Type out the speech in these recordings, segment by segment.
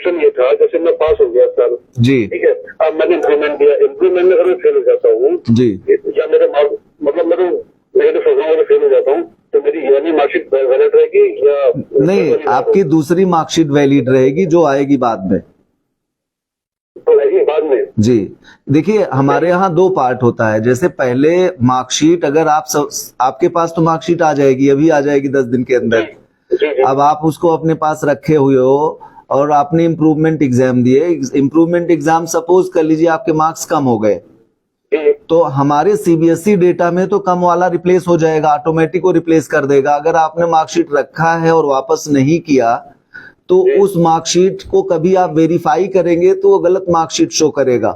Question ये था, जैसे मैं पास हो गया साल जी ठीक है, अब मैंने इम्प्रूवमेंट दिया, इम्प्रूवमेंट में अगर मैं फेल हो जाता हूँ जी या मेरे मार्क्स मतलब मैं तो सोच रहा हूँ फेल हो जाता हूँ तो मेरी यानी मार्कशीट वैलिड रहेगी या नहीं, आपकी दूसरी मार्कशीट वैलिड रहेगी जो आएगी बाद में। तो रहेगी बाद में? जी देखिए, हमारे यहाँ दो पार्ट होता है। जैसे पहले मार्कशीट, अगर आपके पास तो मार्कशीट आ जाएगी, अभी आ जाएगी 10 दिन के अंदर। अब आप उसको अपने पास रखे हुए हो और आपने इम्प्रूवमेंट एग्जाम दिए, इम्प्रूवमेंट एग्जाम सपोज कर लीजिए आपके मार्क्स कम हो गए, तो हमारे सीबीएसई डेटा में तो कम वाला रिप्लेस हो जाएगा, ऑटोमेटिक वो रिप्लेस कर देगा। अगर आपने मार्कशीट रखा है और वापस नहीं किया तो उस मार्कशीट को कभी आप वेरीफाई करेंगे तो वो गलत मार्कशीट शो करेगा।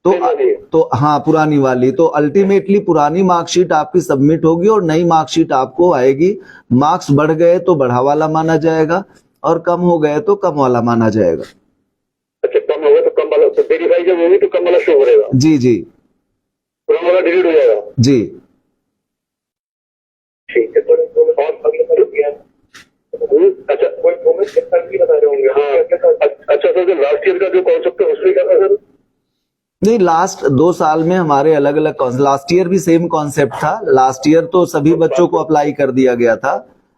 तो हाँ, पुरानी वाली। तो अल्टीमेटली पुरानी मार्कशीट आपकी सबमिट होगी और नई मार्कशीट आपको आएगी। मार्क्स बढ़ गए तो बढ़ा वाला माना जाएगा और कम हो गए तो कम वाला माना जाएगा। अच्छा, कम होगा तो कम वाला, तो वेरीफाई जब होगी तो कम वाला शो करेगा? जी जी, पुराना वाला डिलीट हो जाएगा? जी ठीक है। तो और अगले साल रुक गया। अच्छा, कोई कमेंट कितना भी बता रहे होंगे? हाँ, अच्छा सर, जो लास्ट ईयर का जो कॉन्सेप्ट है उसमें क्या था सर? नहीं, लास्ट 2 साल में हमारे अलग अलग, लास्ट ईयर भी सेम कॉन्सेप्ट था। लास्ट ईयर तो सभी बच्चों को अप्लाई कर दिया गया था।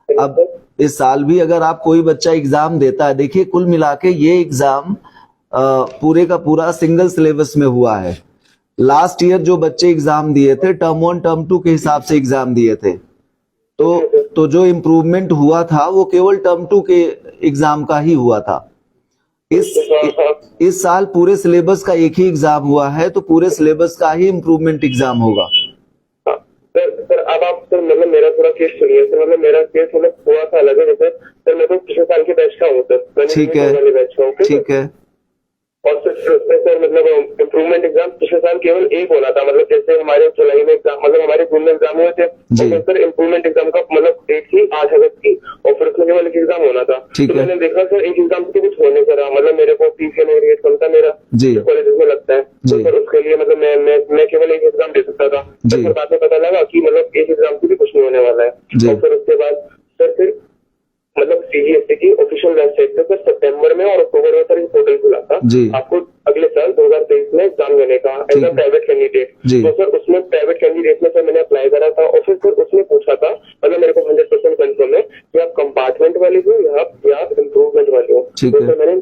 अब इस साल भी अगर आप कोई बच्चा एग्जाम देता है, देखिए कुल मिला के ये एग्जाम पूरे का पूरा सिंगल सिलेबस में हुआ है। लास्ट ईयर जो बच्चे एग्जाम दिए थे टर्म 1 टर्म 2 के हिसाब से एग्जाम दिए थे, तो जो इम्प्रूवमेंट हुआ था वो केवल टर्म 2 के एग्जाम का ही हुआ था। इस साल पूरे सिलेबस का एक ही एग्जाम हुआ है, तो पूरे सिलेबस का ही इम्प्रूवमेंट एग्जाम होगा। सर अब आप सर मतलब मेरा थोड़ा केस सुनिए सर, मतलब मेरा केस मतलब थोड़ा सा अलग है। सर मैं तो पिछले साल के बैच का हूँ सर, ठीक है, ठीक है। और सर मतलब इम्प्रूवमेंट एग्जाम पिछले साल केवल एक होना था, मतलब जैसे हमारे जुलाई में एग्जाम, मतलब हमारे जून में एग्जाम हुए थे, तो सर इम्प्रूवमेंट एग्जाम का मतलब डेट थी 8 अगस्त की और फिर उसमें केवल एक एग्जाम होना था। तो मैंने देखा सर एक एग्जाम से कुछ होने करा, मतलब मेरे को पीसीएम रेट कम था मेरा जो कॉलेज में लगता है, तो सर उसके लिए मतलब मैं केवल एक एग्जाम दे सकता था। फिर बाद में पता लगा कि मतलब एक एग्जाम से भी कुछ नहीं होने वाला है। और फिर उसके बाद सर फिर मतलब सीबीएसई की ऑफिशियल वेबसाइट पे सर सितंबर में और अक्टूबर में सर पोर्टल खुला था आपको अगले साल 2023 में एग्जाम देने का एज अ प्राइवेट कैंडिडेट। तो सर उसमें प्राइवेट कैंडिडेट में सर मैंने अप्लाई करा था और फिर सर उसने पूछा था, मतलब मेरे को 100% कंफर्म है कि आप कंपार्टमेंट वाले हो या आप इम्प्रूवमेंट वाले हो। तो सर मैंने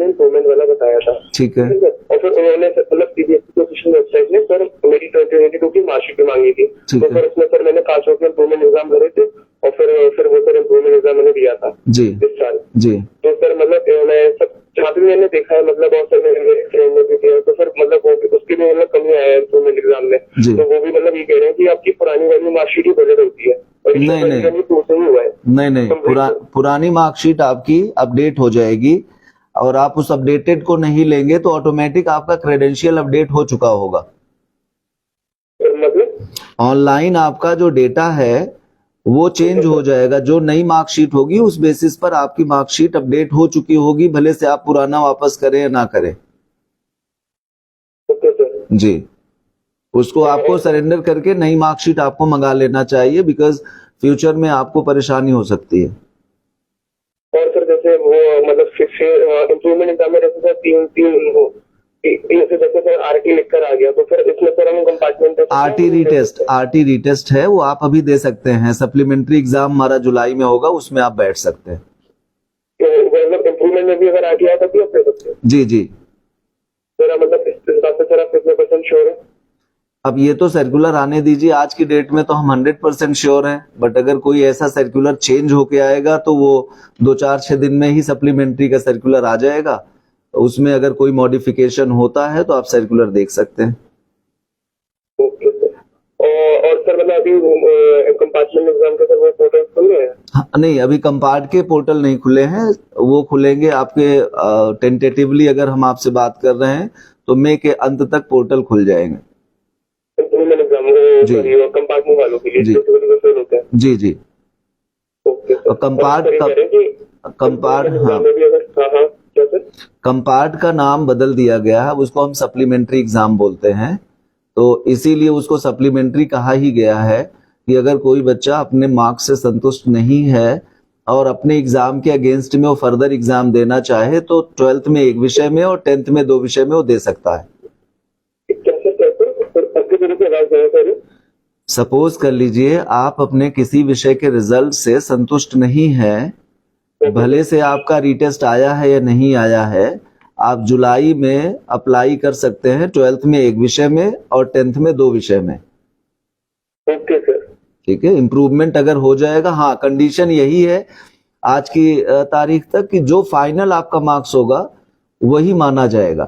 इम्प्रूवमेंट वाला बताया था। ठीक है। और फिर उन्होंने मतलब सीबीएसई की ऑफिशियल वेबसाइट ने सर मेरी 2022 की मार्कशीट भी मांगी थी, तो सर उसमें सर मैंने 5 इम्प्रूवमेंट एग्जाम भरे थे और फिर वो सर इम्प्रूवमेंट एग्जाम मैंने दिया था जी इस साल जी। तो सर मतलब मैं सब जहाँ भी मैंने देखा है मतलब और सर मेरे फ्रेंड ने भी दिया, तो सर मतलब वो उसकी भी मतलब कमी आया है इम्प्रूवमेंट एग्जाम में। तो वो भी मतलब ये कह रहे हैं कि आपकी पुरानी वाली मार्कशीट ही वैलिड होती है और नहीं, पुरानी मार्कशीट आपकी अपडेट हो जाएगी और आप उस अपडेटेड को नहीं लेंगे तो ऑटोमेटिक आपका क्रेडेंशियल अपडेट हो चुका होगा। मतलब ऑनलाइन आपका जो डेटा है वो चेंज हो जाएगा। जो नई मार्कशीट होगी उस बेसिस पर आपकी मार्कशीट अपडेट हो चुकी होगी, भले से आप पुराना वापस करें या ना करें। जी, उसको आपको सरेंडर करके नई मार्कशीट आपको मंगा लेना चाहिए, बिकॉज फ्यूचर में आपको परेशानी हो सकती है। और सर जैसे वो मतलब इम्प्रूवमेंट एग्जाम में जैसे सर आरटी लिखकर आ गया, तो फिर इसमें सर हम कंपार्टमेंट आरटी रीटेस्ट है, वो आप अभी दे सकते हैं। सप्लीमेंट्री एग्जाम हमारा जुलाई में होगा, उसमें आप बैठ सकते हैं। मतलब इम्प्रूवमेंट में भी अगर आरटी आता तो आप दे सकते हैं? जी जी सर, मतलब इस बात से सर आप कितने % श्योर है? अब ये तो सर्कुलर आने दीजिए, आज की डेट में तो हम 100% श्योर हैं, बट अगर कोई ऐसा सर्कुलर चेंज होके आएगा तो वो 2-4-6 दिन में ही सप्लीमेंट्री का सर्कुलर आ जाएगा। उसमें अगर कोई मॉडिफिकेशन होता है तो आप सर्कुलर देख सकते हैं। Okay sir. और सर मतलब अभी कंपार्टमेंट एग्जाम के सर वो पोर्टल खुल गए हैं? हाँ, नहीं, अभी कंपार्ट के पोर्टल नहीं खुले हैं, वो खुलेंगे आपके टेंटेटिवली। अगर हम आपसे बात कर रहे हैं तो मई के अंत तक पोर्टल खुल जाएंगे। जी, कंपार्टमेंट वालों के लिए जो होते हैं। जी जी। Okay sir. कंपार्ट का नाम बदल दिया गया है, उसको हम सप्लीमेंट्री एग्जाम बोलते हैं। तो इसीलिए उसको सप्लीमेंट्री कहा ही गया है कि अगर कोई बच्चा अपने मार्क्स से संतुष्ट नहीं है और अपने एग्जाम के अगेंस्ट में वो फर्दर एग्जाम देना चाहे तो 12th में एक विषय में और 10th में 2 विषय में वो दे सकता है। सपोज कर लीजिए आप अपने किसी विषय के रिजल्ट से संतुष्ट नहीं हैं, भले से आपका रीटेस्ट आया है या नहीं आया है, आप जुलाई में अप्लाई कर सकते हैं 12th में एक विषय में और 10th में 2 विषय में। Okay sir. ठीक है, इम्प्रूवमेंट अगर हो जाएगा, हाँ कंडीशन यही है आज की तारीख तक कि जो फाइनल आपका मार्क्स होगा वही माना जाएगा।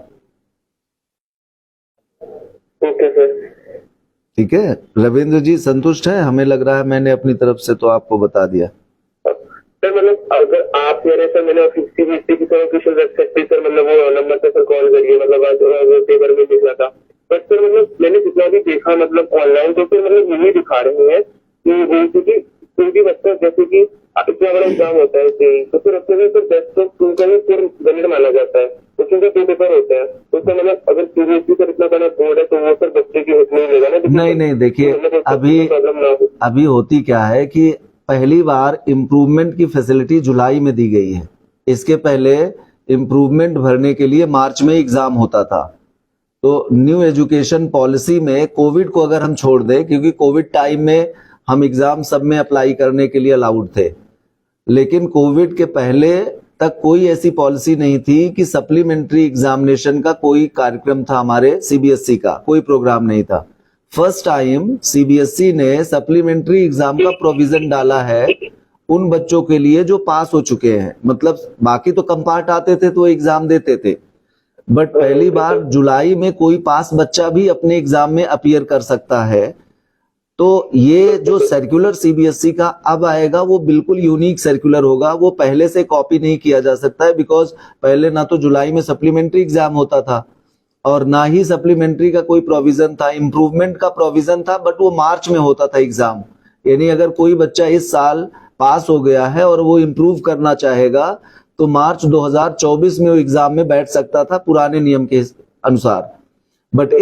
Okay sir. ठीक है रविंद्र जी, संतुष्ट है? हमें लग रहा है मैंने अपनी तरफ से तो आपको बता दिया। सर मतलब अगर आप मेरे सर मैंने किसी की ऑफिशियल वेबसाइट पे सर मतलब वो नंबर पे सर कॉल करिए, मतलब आज पेपर में दिख रहा था, बट सर मतलब मैंने जितना भी देखा मतलब ऑनलाइन तो फिर मतलब यही दिखा रहे हैं कि कोई भी बच्चा जैसे कि इतना बड़ा एग्जाम होता है तो फिर उसमें भी फिर 10 उनका भी फिर गणित माना जाता है, उसमें 2 पेपर होते हैं, तो सर मतलब अगर सीबीएसई सर इतना बड़ा बोर्ड है तो वो सर बच्चे की नहीं लेगा ना। नहीं देखिए अभी होती क्या है कि पहली बार इम्प्रूवमेंट की फैसिलिटी जुलाई में दी गई है। इसके पहले इम्प्रूवमेंट भरने के लिए मार्च में एग्जाम होता था। तो न्यू एजुकेशन पॉलिसी में कोविड को अगर हम छोड़ दें, क्योंकि कोविड टाइम में हम एग्जाम सब में अप्लाई करने के लिए अलाउड थे, लेकिन कोविड के पहले तक कोई ऐसी पॉलिसी नहीं थी कि सप्लीमेंट्री एग्जामिनेशन का कोई कार्यक्रम था। हमारे सीबीएसई का कोई प्रोग्राम नहीं था। फर्स्ट टाइम सीबीएसई ने सप्लीमेंट्री एग्जाम का प्रोविजन डाला है उन बच्चों के लिए जो पास हो चुके हैं। मतलब बाकी तो कंपार्ट आते थे तो एग्जाम देते थे, बट पहली बार जुलाई में कोई पास बच्चा भी अपने एग्जाम में अपीयर कर सकता है। तो ये जो सर्कुलर सीबीएसई का अब आएगा वो बिल्कुल यूनिक सर्कुलर होगा, वो पहले से कॉपी नहीं किया जा सकता है, बिकॉज पहले ना तो जुलाई में सप्लीमेंट्री एग्जाम होता था और ना ही सप्लीमेंट्री का कोई प्रोविजन था। इम्प्रूवमेंट का प्रोविजन था बट वो मार्च में होता था एग्जाम। यानी अगर कोई बच्चा इस साल पास हो गया है और वो इम्प्रूव करना चाहेगा तो मार्च 2024 में वो एग्जाम में बैठ सकता था पुराने नियम के अनुसार। बट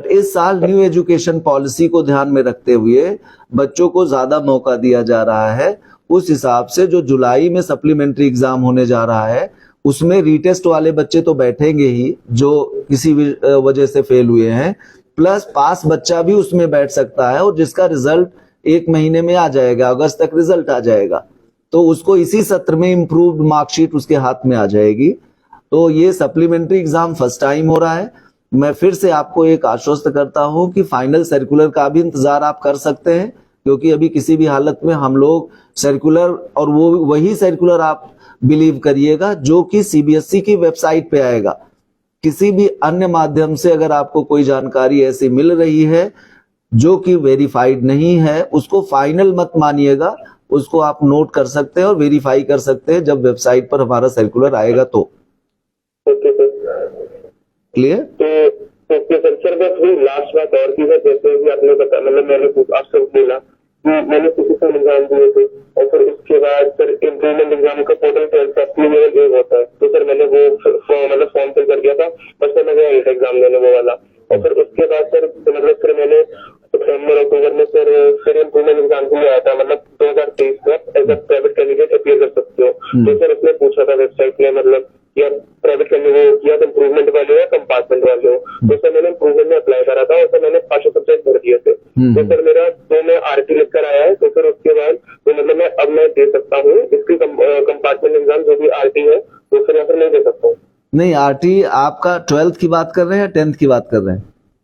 इस साल न्यू एजुकेशन पॉलिसी को ध्यान में रखते हुए बच्चों को ज्यादा मौका दिया जा रहा है। उस हिसाब से जो जुलाई में सप्लीमेंट्री एग्जाम होने जा रहा है उसमें रीटेस्ट वाले बच्चे तो बैठेंगे ही जो किसी वजह से फेल हुए हैं, प्लस पास बच्चा भी उसमें बैठ सकता है और जिसका रिजल्ट 1 महीने में आ जाएगा, अगस्त तक रिजल्ट आ जाएगा, तो उसको इसी सत्र में इम्प्रूव्ड मार्कशीट उसके हाथ में आ जाएगी। तो ये सप्लीमेंट्री एग्जाम फर्स्ट टाइम हो रहा है। मैं फिर से आपको एक आश्वस्त करता हूं कि फाइनल सर्कुलर का भी इंतजार आप कर सकते हैं, क्योंकि अभी किसी भी हालत में हम लोग सर्कुलर, और वो वही सर्कुलर आप बिलीव करिएगा जो कि सीबीएसई की वेबसाइट पे आएगा। किसी भी अन्य माध्यम से अगर आपको कोई जानकारी ऐसी मिल रही है जो कि वेरीफाइड नहीं है, उसको फाइनल मत मानिएगा, उसको आप नोट कर सकते हैं और वेरीफाई कर सकते हैं जब वेबसाइट पर हमारा सर्कुलर आएगा तो। क्लियर? तो सर बस वही लास्ट बात और की है, जैसे भी आपने बताया, मतलब मैंने आपसे बोला मैंने फिजिकल एग्जाम दिए थे और फिर उसके बाद सर इम्प्रूवमेंट एग्जाम का पोर्टल लेवल होता है, तो सर मैंने वो मतलब फॉर्म फिल कर दिया था और सर मैं गया एग्जाम देने वो वाला। और फिर उसके बाद सर मतलब फिर मैंने सितंबर अक्टूबर में फिर इम्प्रूवमेंट एग्जाम के लिए आया था, मतलब 2023 में as a private candidate appear कर सकते हो। तो सर उसने पूछा था वेबसाइट में मतलब या प्राइवेट कैंडिडेट या इम्प्रूवमेंट वाले या कंपार्टमेंट वाले हो, तो सर मैंने इम्प्रूवमेंट में अप्लाई करा था और सर मैंने 5 सब्जेक्ट भर दिए थे। तो सर मेरा 2 में आरटी लिख कर आया है, तो फिर उसके बाद तो मतलब मैं अब मैं दे सकता हूँ इसकी कंपार्टमेंट एग्जाम जो भी आरटी है, तो फिर या फिर नहीं दे सकता हूँ। नहीं, आरटी आपका 12th की बात कर रहे हैं, 10th की बात कर रहे हैं?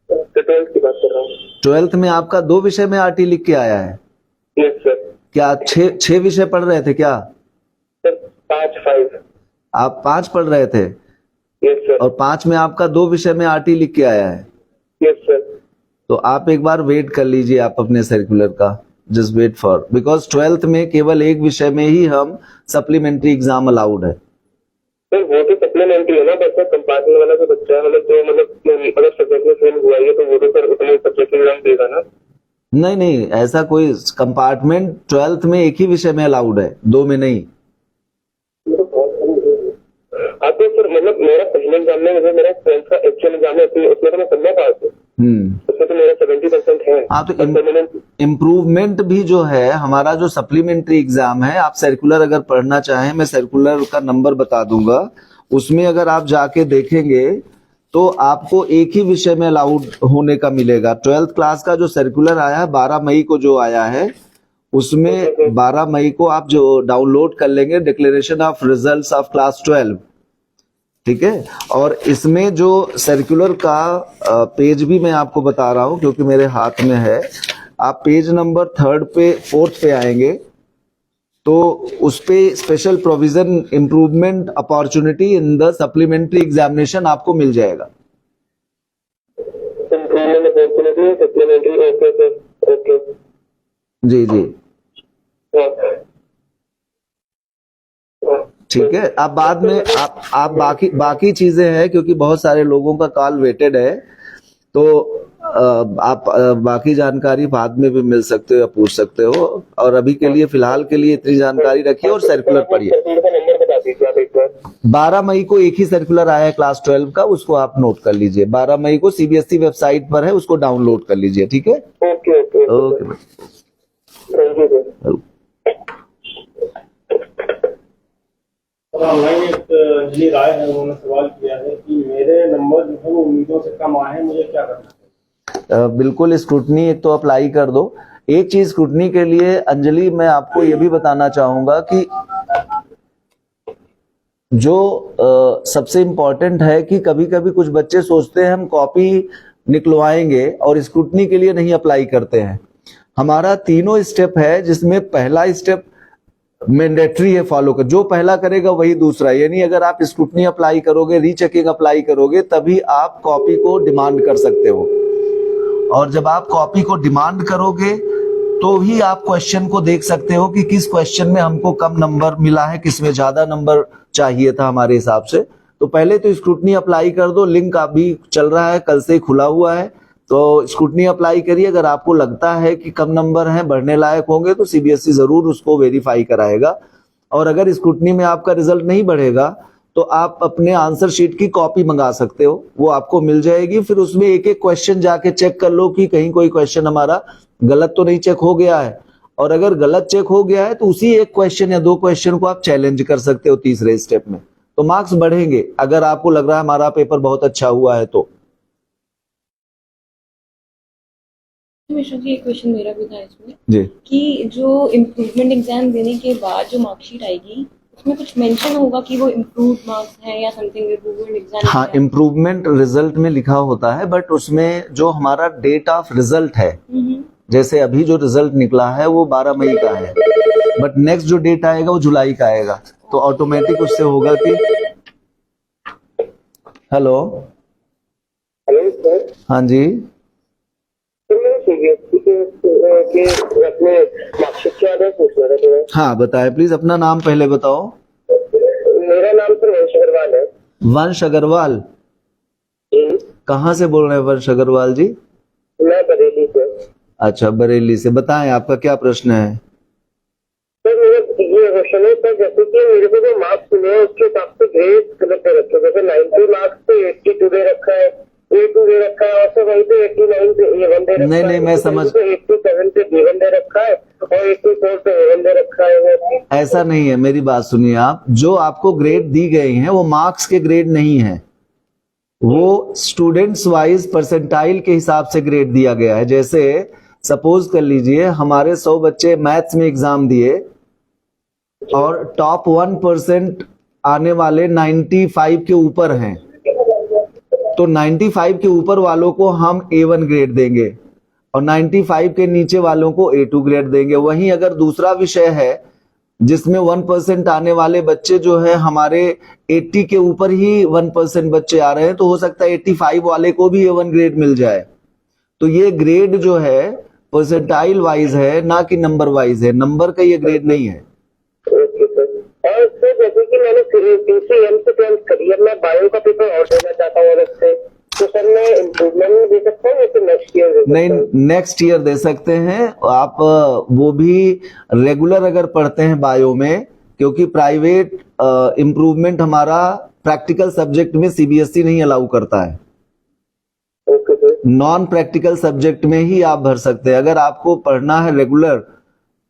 12th की बात कर रहा हूँ। 12th में आपका 2 विषय में आरटी लिख के आया है? Yes sir. क्या 6 विषय पढ़ रहे थे क्या? सर 5 आप 5 पढ़ रहे थे? Yes sir. और 5 में आपका 2 विषय में आरटी लिख के आया है? Yes sir. तो आप एक बार वेट कर लीजिए आप अपने सर्कुलर का, just wait for, because 12th में केवल एक विषय में ही हम सप्लीमेंट्री एग्जाम अलाउड है। सर वो तो सप्लीमेंट्री है ना, बच्चा कंपार्टमेंट वाला जो बच्चा है मतलब जो मतलब अगर सब्जेक्ट में फेल हुआ है तो वो तो सर उतने सब्जेक्ट एग्जाम देगा ना? नहीं, ऐसा कोई कंपार्टमेंट 12th में एक ही विषय में अलाउड है, 2 में नहीं। हाँ तो सर मतलब मेरा पहले एग्जाम में मेरा 12th का एक्चुअल एग्जाम है उसमें तो मैं सब में पास हूँ। उसमें तो मेरा 70% है। हाँ, तो इम्प्रूवमेंट भी जो है हमारा, जो सप्लीमेंट्री एग्जाम है, आप सर्कुलर अगर पढ़ना चाहें, मैं सर्कुलर का नंबर बता दूंगा, उसमें अगर आप जाके देखेंगे तो आपको एक ही विषय में अलाउड होने का मिलेगा। 12th क्लास का जो सर्कुलर आया है 12 मई को जो आया है, उसमें 12 मई को आप जो डाउनलोड कर लेंगे declaration of results of class 12, ठीक है। और इसमें जो सर्कुलर का पेज भी मैं आपको बता रहा हूं क्योंकि मेरे हाथ में है। आप पेज नंबर 4th पे आएंगे तो उस पे special provision improvement opportunity in the supplementary examination आपको मिल जाएगा। जी जी, ठीक है। अब बाद में आप बाकी चीजें हैं, क्योंकि बहुत सारे लोगों का कॉल वेटेड है, तो आप बाकी जानकारी बाद में भी मिल सकते हो या पूछ सकते हो, और अभी के लिए फिलहाल के लिए इतनी जानकारी रखिए और सर्कुलर पढ़िए। 12 मई को एक ही सर्कुलर आया है क्लास 12 का, उसको आप नोट कर लीजिए। 12 मई को सीबीएसई वेबसाइट पर है, उसको डाउनलोड कर लीजिए, ठीक है। Okay okay okay, thank you. Online एक इंजीनियर आए हैं, उन्होंने सवाल किया है कि मेरे नंबर जो है वो उम्मीदों से कम आए हैं, मुझे क्या करना है? बिल्कुल स्क्रूटनी एक तो अप्लाई कर दो। एक चीज स्क्रूटनी के लिए अंजलि मैं आपको ये भी बताना चाहूंगा कि जो सबसे इम्पोर्टेंट है कि कभी कभी कुछ बच्चे सोचते हैं हम कॉपी निकलवाएंगे और स्क्रूटनी के लिए नहीं अप्लाई करते हैं। हमारा तीनों स्टेप है, जिसमें पहला स्टेप मैंडेटरी है फॉलो कर, जो पहला करेगा वही दूसरा, यानी अगर आप स्क्रूटनी अप्लाई करोगे, रीचेकिंग अप्लाई करोगे, तभी आप कॉपी को डिमांड कर सकते हो। और जब आप कॉपी को डिमांड करोगे तो भी आप क्वेश्चन को देख सकते हो कि किस क्वेश्चन में हमको कम नंबर मिला है, किस में ज्यादा नंबर चाहिए था हमारे हिसाब से। तो पहले तो स्क्रूटनी अप्लाई कर दो, लिंक अभी चल रहा है, कल से ही खुला हुआ है, तो स्क्रूटनी अप्लाई करिए। अगर आपको लगता है कि कम नंबर हैं, बढ़ने लायक होंगे, तो सीबीएसई जरूर उसको वेरीफाई कराएगा। और अगर स्क्रूटनी में आपका रिजल्ट नहीं बढ़ेगा तो आप अपने आंसर शीट की कॉपी मंगा सकते हो, वो आपको मिल जाएगी। फिर उसमें एक एक क्वेश्चन जाके चेक कर लो कि कहीं कोई क्वेश्चन हमारा गलत तो नहीं चेक हो गया है, और अगर गलत चेक हो गया है तो उसी एक क्वेश्चन या दो क्वेश्चन को आप चैलेंज कर सकते हो तीसरे स्टेप में, तो मार्क्स बढ़ेंगे। अगर आपको लग रहा है हमारा पेपर बहुत अच्छा हुआ है तो। मिश्रा जी, एक क्वेश्चन मेरा भी था इसमें जी, कि जो इम्प्रूवमेंट एग्जाम देने के बाद जो मार्कशीट आएगी उसमें कुछ मेंशन होगा कि वो इम्प्रूव्ड मार्क्स है या समथिंग, इम्प्रूवमेंट एग्जाम? हाँ, इम्प्रूवमेंट रिजल्ट में लिखा होता है, बट उसमें जो हमारा डेट ऑफ रिजल्ट है, जैसे अभी जो रिजल्ट निकला है वो 12 मई का है, बट नेक्स्ट जो डेट आएगा वो जुलाई का आएगा, तो ऑटोमेटिक उससे होगा कि हेलो हेलो सर। हाँ जी, अपने मार्कशीट के आधार पूछना था थोड़ा। हाँ बताएं प्लीज, अपना नाम पहले बताओ। मेरा नाम सर वंश अग्रवाल है। वंश अग्रवाल, जी। कहाँ से बोल रहे हैं वंश अग्रवाल जी? मैं बरेली से। अच्छा, बरेली से। बताएं आपका क्या प्रश्न है? सर मेरा ये क्वेश्चन है सर, जैसे कि मेरे को जो मार्क्स मिले हैं उसके हिसाब से ग्रेड गलत दे रखे हैं। जैसे 90 मार्क्स पे 82 दे रखा है, 82 दे रखा है, और सर वहीं पे 89 पे A1 दे रखा है। नहीं, मैं समझ, 87 पे B1 दे रखा है और 84 पे A1 दे रखा है। ऐसा नहीं है, मेरी बात सुनिए आप। जो आपको ग्रेड दी गई हैं वो मार्क्स के ग्रेड नहीं है, वो स्टूडेंट्स वाइज परसेंटाइल के हिसाब से ग्रेड दिया गया है। जैसे सपोज कर लीजिए हमारे 100 बच्चे मैथ्स में एग्जाम दिए और टॉप 1% आने वाले 95 के ऊपर हैं, तो 95 के ऊपर वालों को हम A1 ग्रेड देंगे और 95 के नीचे वालों को A2 ग्रेड देंगे। वहीं अगर दूसरा विषय है जिसमें 1% आने वाले बच्चे जो है हमारे 80 के ऊपर ही 1% बच्चे आ रहे हैं, तो हो सकता है 85 वाले को भी A1 ग्रेड मिल जाए। तो ये ग्रेड जो है परसेंटाइल वाइज है, ना कि नंबर वाइज है, नंबर का ये ग्रेड नहीं है। Okay sir. और सर जैसे कि मैंने PCM से 12th करी है, मैं बायो का पेपर और देना चाहता हूँ अलग से, तो सर मैं इम्प्रूवमेंट दे सकता हूँ या फिर नेक्स्ट ईयर दे सकता हूँ? नहीं, नेक्स्ट ईयर दे सकते हैं आप, वो भी रेगुलर अगर पढ़ते हैं बायो में, क्योंकि प्राइवेट इम्प्रूवमेंट हमारा प्रैक्टिकल सब्जेक्ट में सीबीएसई नहीं अलाउ करता है। Okay sir. Non practical subject में ही आप भर सकते हैं। अगर आपको पढ़ना है रेगुलर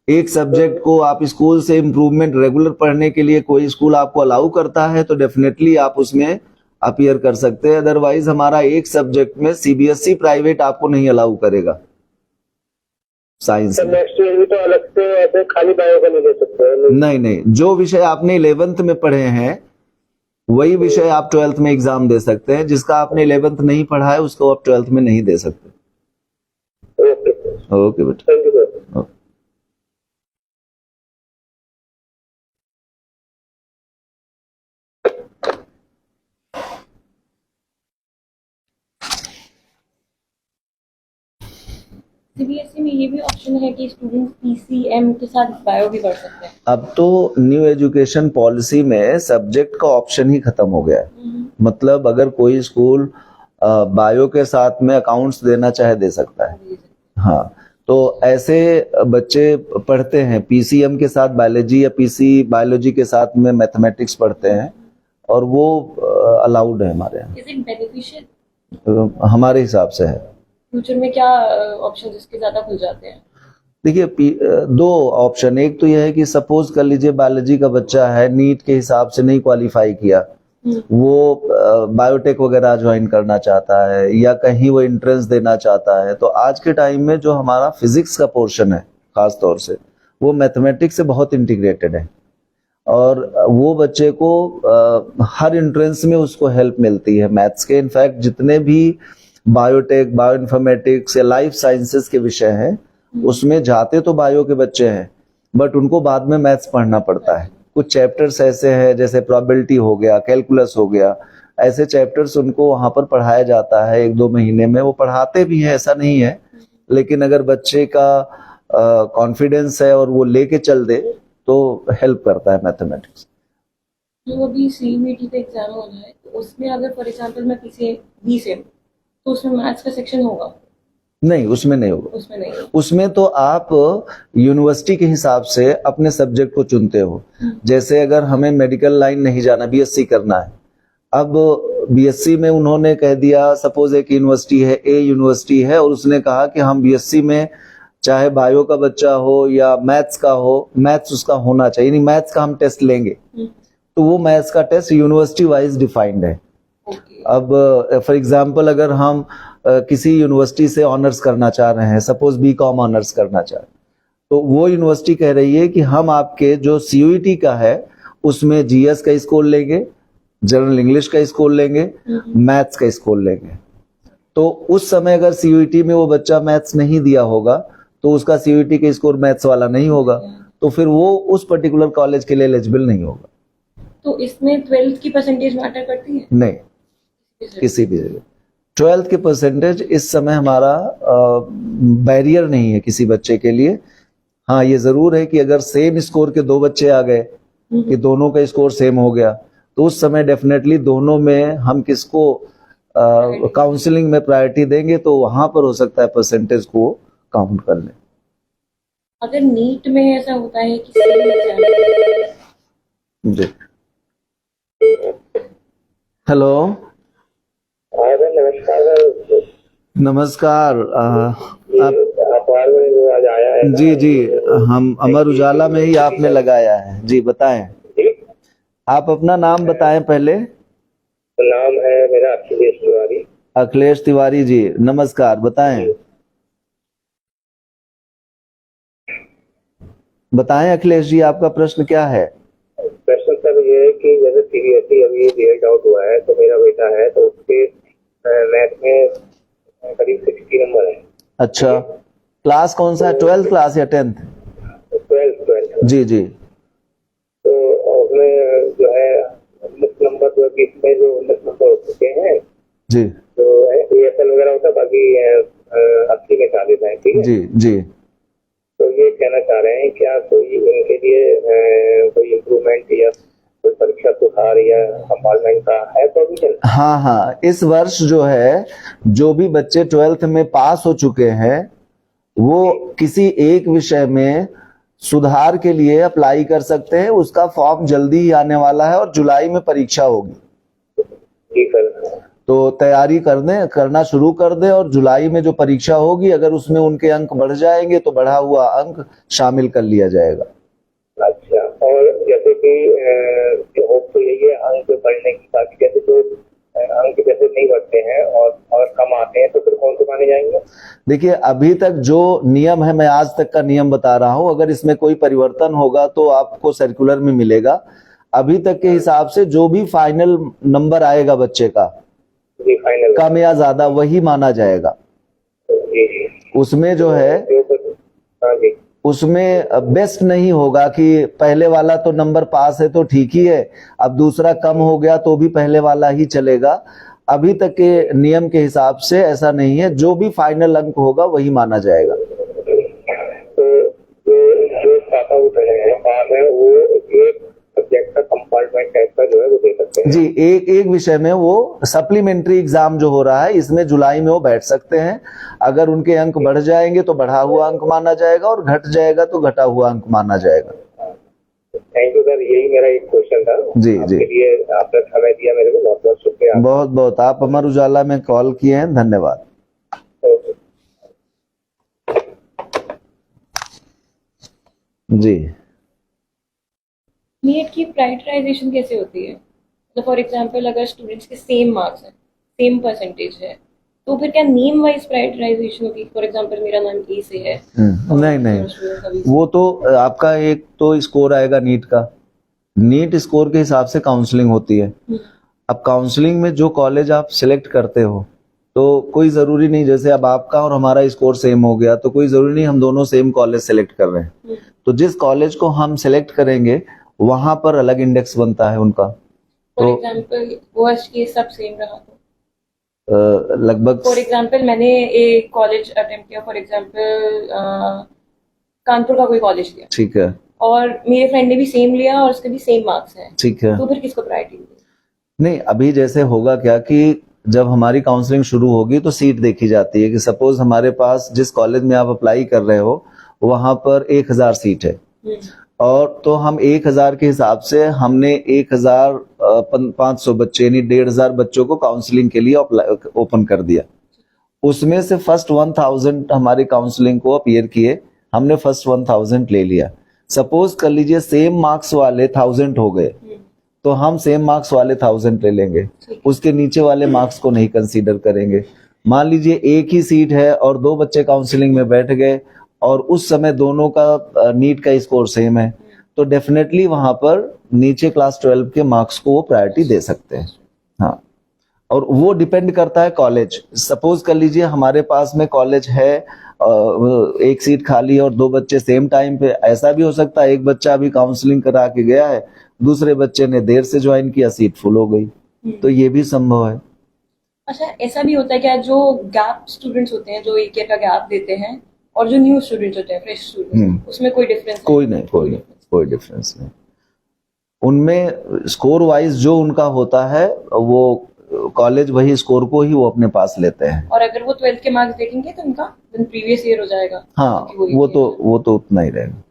एक सब्जेक्ट को, आप स्कूल से इम्प्रूवमेंट रेगुलर पढ़ने के लिए कोई स्कूल आपको अलाउ करता है तो डेफिनेटली आप उसमें अपीयर कर सकते हैं। अदरवाइज हमारा एक सब्जेक्ट में सीबीएसई प्राइवेट आपको नहीं अलाउ करेगा साइंस में। नेक्स्ट ईयर भी तो अलग से ऐसे खाली बायो का नहीं ले सकते? नहीं, जो विषय आपने 11th में पढ़े हैं वही विषय आप 12th में एग्जाम दे सकते हैं। जिसका आपने 11th नहीं पढ़ा है उसको आप 12th में नहीं दे सकते। ओके बेटा, थैंक यू सर। सीबीएसई में ये भी ऑप्शन है कि स्टूडेंट्स पीसीएम के साथ बायो भी कर सकते हैं। अब तो न्यू एजुकेशन पॉलिसी में सब्जेक्ट का ऑप्शन ही खत्म हो गया है। मतलब अगर कोई स्कूल बायो के साथ में अकाउंट्स देना चाहे दे सकता है। हाँ, तो ऐसे बच्चे पढ़ते हैं पीसीएम के साथ बायोलॉजी या पीसी बायोलॉजी के साथ में मैथमेटिक्स पढ़ते हैं और वो अलाउड है हमारे यहाँ। Is it beneficial? हमारे हिसाब से है। फ्यूचर में क्या ऑप्शन इसके ज्यादा खुल जाते हैं? देखिए, दो ऑप्शन, एक तो यह है कि सपोज कर लीजिए बायोलॉजी का बच्चा है, नीट के हिसाब से नहीं क्वालिफाई किया, वो बायोटेक वगैरह ज्वाइन करना चाहता है या कहीं वो एंट्रेंस देना चाहता है, तो आज के टाइम में जो हमारा फिजिक्स का पोर्शन है खास तौर से वो मैथमेटिक्स से बहुत इंटीग्रेटेड है और वो बच्चे को हर एंट्रेंस में उसको हेल्प मिलती है मैथ्स के। इनफैक्ट जितने भी बायोटेक, बायो इन्फॉर्मेटिक्स या लाइफ साइंसेस के विषय हैं उसमें जाते तो बायो के बच्चे हैं बट उनको बाद में मैथ्स पढ़ना पड़ता है। कुछ चैप्टर्स ऐसे हैं जैसे प्रोबेबिलिटी हो गया, कैलकुलस हो गया, ऐसे चैप्टर्स उनको वहां पर पढ़ाया जाता है 1-2 महीने में। वो पढ़ाते भी हैं, ऐसा नहीं है, लेकिन अगर बच्चे का कॉन्फिडेंस है और वो लेके चल दे तो हेल्प करता है मैथमेटिक्स। जो अभी सीयूईटी का एग्जाम हो रहा है तो उसमें अगर फॉर एग्जांपल मैं पीसीएम से तो उसमें मैथ्स का सेक्शन होगा? नहीं, उसमें नहीं होगा। उसमें नहीं। उसमें तो आप यूनिवर्सिटी के हिसाब से अपने सब्जेक्ट को चुनते हो। जैसे अगर हमें मेडिकल लाइन नहीं जाना, बीएससी करना है, अब बीएससी में उन्होंने कह दिया, सपोज एक यूनिवर्सिटी है, ए यूनिवर्सिटी है, और उसने कहा कि हम बीएससी में चाहे बायो का बच्चा हो या मैथ्स का हो, मैथ्स उसका होना चाहिए, यानी मैथ्स का हम टेस्ट लेंगे, तो वो मैथ्स का टेस्ट यूनिवर्सिटी वाइज डिफाइंड है। अब फॉर एग्जाम्पल अगर हम किसी यूनिवर्सिटी से ऑनर्स करना चाह रहे हैं, सपोज बीकॉम ऑनर्स करना चाह रहे हैं, तो वो यूनिवर्सिटी कह रही है कि हम आपके जो सीयूईटी का है उसमें जीएस का स्कोर लेंगे, जनरल इंग्लिश का स्कोर लेंगे, मैथ्स का स्कोर लेंगे। तो उस समय अगर सीयूईटी में वो बच्चा मैथ्स नहीं दिया होगा तो उसका सीयूईटी का स्कोर मैथ्स वाला नहीं होगा, तो फिर वो उस पर्टिकुलर कॉलेज के लिए एलिजिबल नहीं होगा। तो इसमें 12th की परसेंटेज मैटर करती है? नहीं, किसी भी जगह 12th के परसेंटेज इस समय हमारा बैरियर नहीं है किसी बच्चे के लिए। हाँ, ये जरूर है कि अगर सेम स्कोर के 2 बच्चे आ गए कि दोनों का स्कोर सेम हो गया तो उस समय डेफिनेटली दोनों में हम किसको काउंसलिंग में प्रायोरिटी देंगे, तो वहां पर हो सकता है परसेंटेज को काउंट कर लें। अगर नीट में ऐसा होता है कि सेम एग्जाम। जी, हेलो, नमस्कार। आप आज आया है? जी, हम अमर उजाला में ही आपने लगाया है। जी बताएं, आप अपना नाम बताएं पहले। नाम है मेरा अखिलेश तिवारी। अखिलेश तिवारी जी, नमस्कार, बताएं। बताएं अखिलेश जी, आपका प्रश्न क्या है? प्रश्न सर ये है कि जैसे सीबीएसई अभी रिजल्ट आउट हुआ है तो मेरा बेटा है तो उसके मैथ में करीब 60 नंबर है। अच्छा, क्लास कौन सा है, 12th क्लास या 10th? 12th। जी जी। तो उसमें जो है 19 नंबर जो है इसमें जो 19 नंबर हो चुके हैं जी, तो ASL वगैरह होता, बाकी 80 में 40 है, ठीक है जी जी। तो ये कहना चाह रहे हैं क्या कोई इनके लिए कोई इम्प्रूवमेंट या कोई परीक्षा सुधार या कंपार्टमेंट का है प्रोविजन? हाँ, इस वर्ष जो है जो भी बच्चे 12th में पास हो चुके हैं वो किसी एक विषय में सुधार के लिए अप्लाई कर सकते हैं। उसका फॉर्म जल्दी ही आने वाला है और जुलाई में परीक्षा होगी। जी सर। तो तैयारी करना शुरू कर दें और जुलाई में जो परीक्षा होगी अगर उसमें उनके अंक बढ़ जाएंगे तो बढ़ा हुआ अंक शामिल कर लिया जाएगा। अच्छा, और जैसे कि होप तो यही है अंक बढ़ने की, बाकी जैसे जो अंक जैसे नहीं बढ़ते हैं और कम आते हैं तो फिर कौन से माने जाएंगे? देखिए अभी तक जो नियम है, मैं आज तक का नियम बता रहा हूं, अगर इसमें कोई परिवर्तन होगा तो आपको सर्कुलर में मिलेगा। अभी तक के हिसाब से जो भी फाइनल नंबर आएगा बच्चे का, जी, फाइनल कम या ज्यादा, वही माना जाएगा। जी जी। उसमें जो है, हाँ जी, उसमें बेस्ट नहीं होगा कि पहले वाला तो नंबर पास है तो ठीक ही है, अब दूसरा कम हो गया तो भी पहले वाला ही चलेगा। अभी तक के नियम के हिसाब से ऐसा नहीं है, जो भी फाइनल अंक होगा वही माना जाएगा। तो जो पास आउट है वो एक सब्जेक्ट का कंपार्टमेंट टाइप का जो है वो दे सकते हैं। जी, एक विषय में वो सप्लीमेंट्री एग्जाम जो हो रहा है इसमें जुलाई में वो बैठ सकते हैं। अगर उनके अंक बढ़ जाएंगे तो बढ़ा हुआ अंक माना जाएगा और घट जाएगा तो घटा हुआ अंक माना जाएगा। थैंक यू सर, यही मेरा एक क्वेश्चन था। जी जी, आपके लिए आपने समय दिया मेरे को, बहुत बहुत शुक्रिया। बहुत बहुत, आप अमर उजाला में कॉल किए हैं, धन्यवाद। जी, नीट की प्रायोरिटाइजेशन कैसे होती है? तो फॉर एग्जांपल अगर स्टूडेंट्स के सेम मार्क्स हैं, सेम परसेंटेज है, तो फिर क्या नेम वाइज प्रायोरिटाइजेशन होगी? फॉर एग्जांपल मेरा नाम ए से है, नहीं, वो तो आपका एक तो स्कोर आएगा नीट का, नीट स्कोर के हिसाब से काउंसलिंग होती है। अब काउंसलिंग में जो कॉलेज आप सिलेक्ट करते हो तो कोई जरूरी नहीं, जैसे अब आपका और हमारा स्कोर सेम हो गया तो कोई जरूरी नहीं हम दोनों सेम कॉलेज सिलेक्ट कर रहे हैं। तो जिस कॉलेज को हम सिलेक्ट करेंगे वहां पर अलग इंडेक्स बनता है उनका। फॉर तो एग्जांपल वर्स्ट केस सब सेम रहा तो लगभग, फॉर एग्जांपल मैंने एक कॉलेज अटेम्प्ट किया, फॉर एग्जांपल कानपुर का कोई कॉलेज लिया, ठीक है, और मेरे फ्रेंड ने भी सेम लिया और उसके भी सेम मार्क्स हैं, ठीक है। तो फिर किसको प्रायोरिटी देंगे? नहीं, अभी जैसे होगा क्या कि जब हमारी काउंसलिंग शुरू होगी तो सीट देखी जाती है कि सपोज हमारे पास जिस कॉलेज में आप अप्लाई कर रहे हो वहां पर 1000 सीट है, और तो हम 1000 के हिसाब से हमने 1500 बच्चे यानी 1500 बच्चों को काउंसलिंग के लिए ओपन कर दिया। उसमें से फर्स्ट 1000 हमारी काउंसलिंग को अपीयर किए, हमने फर्स्ट 1000 ले लिया। सपोज कर लीजिए सेम मार्क्स वाले 1000 हो गए तो हम सेम मार्क्स वाले 1000 ले लेंगे, उसके नीचे वाले मार्क्स को नहीं कंसीडर करेंगे। मान लीजिए एक ही सीट है और 2 बच्चे काउंसलिंग में बैठ गए और उस समय दोनों का नीट का स्कोर सेम है, तो डेफिनेटली वहां पर नीचे क्लास 12 के मार्क्स को वो प्रायोरिटी दे सकते हैं। हाँ, और वो डिपेंड करता है कॉलेज। सपोज कर लीजिए हमारे पास में कॉलेज है, एक सीट खाली और 2 बच्चे सेम टाइम पे, ऐसा भी हो सकता है एक बच्चा अभी काउंसलिंग करा के गया है, दूसरे बच्चे ने देर से ज्वाइन किया, सीट फुल हो गई, तो ये भी संभव है। अच्छा, ऐसा भी होता है क्या जो गैप स्टूडेंट्स होते हैं जो एक ईयर का गैप देते हैं और जो न्यू स्टूडेंट्स होते हैं, फ्रेश स्टूडेंट्स, उसमें कोई डिफरेंस? कोई डिफरेंस नहीं। उनमें स्कोर वाइज जो उनका होता है वो कॉलेज वही स्कोर को ही वो अपने पास लेते हैं। और अगर वो 12th के मार्क्स देखेंगे तो उनका प्रीवियस ईयर हो जाएगा? हाँ, वो तो उतना ही रहेगा।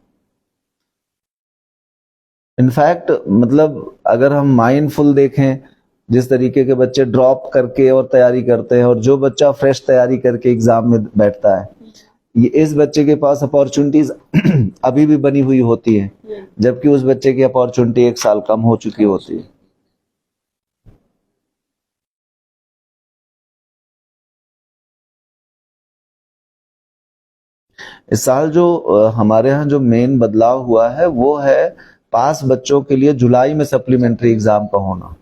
इनफैक्ट मतलब अगर हम माइंडफुल देखें, जिस तरीके के बच्चे ड्रॉप करके और तैयारी करते हैं और जो बच्चा फ्रेश तैयारी करके एग्जाम में बैठता है, ये इस बच्चे के पास अपॉर्चुनिटीज अभी भी बनी हुई होती है, जबकि उस बच्चे की अपॉर्चुनिटी 1 साल कम हो चुकी होती है। इस साल जो हमारे यहाँ जो मेन बदलाव हुआ है वो है पास बच्चों के लिए जुलाई में सप्लीमेंट्री एग्जाम का होना।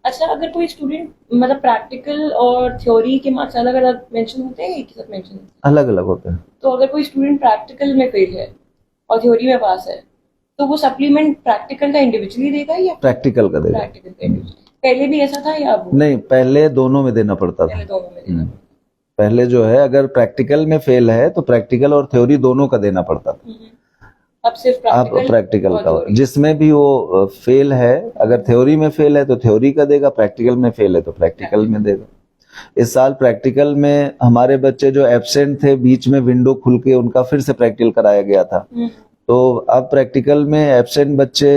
अच्छा, अगर कोई स्टूडेंट मतलब प्रैक्टिकल और थ्योरी के मार्क्स अलग अलग मेंशन होते हैं, एक ही साथ मेंशन होते हैं? अलग अलग होते हैं। तो अगर कोई स्टूडेंट प्रैक्टिकल में फेल है और थ्योरी में पास है तो वो सप्लीमेंट प्रैक्टिकल का इंडिविजुअली देगा या प्रैक्टिकल का देगा? प्रैक्टिकल का इंडिविजुअली। पहले भी ऐसा था या अब? नहीं, पहले दोनों में देना पड़ता था। पहले दोनों में देना। पहले जो है अगर प्रैक्टिकल में फेल है तो प्रैक्टिकल और थ्योरी दोनों का देना पड़ता था। अब सिर्फ प्रैक्टिकल का, जिसमें भी वो फेल है, अगर थ्योरी में फेल है तो थ्योरी का देगा, प्रैक्टिकल में फेल है तो प्रैक्टिकल में देगा। इस साल प्रैक्टिकल में हमारे बच्चे जो एब्सेंट थे, बीच में विंडो खुल के उनका फिर से प्रैक्टिकल कराया गया था, तो अब प्रैक्टिकल में एब्सेंट बच्चे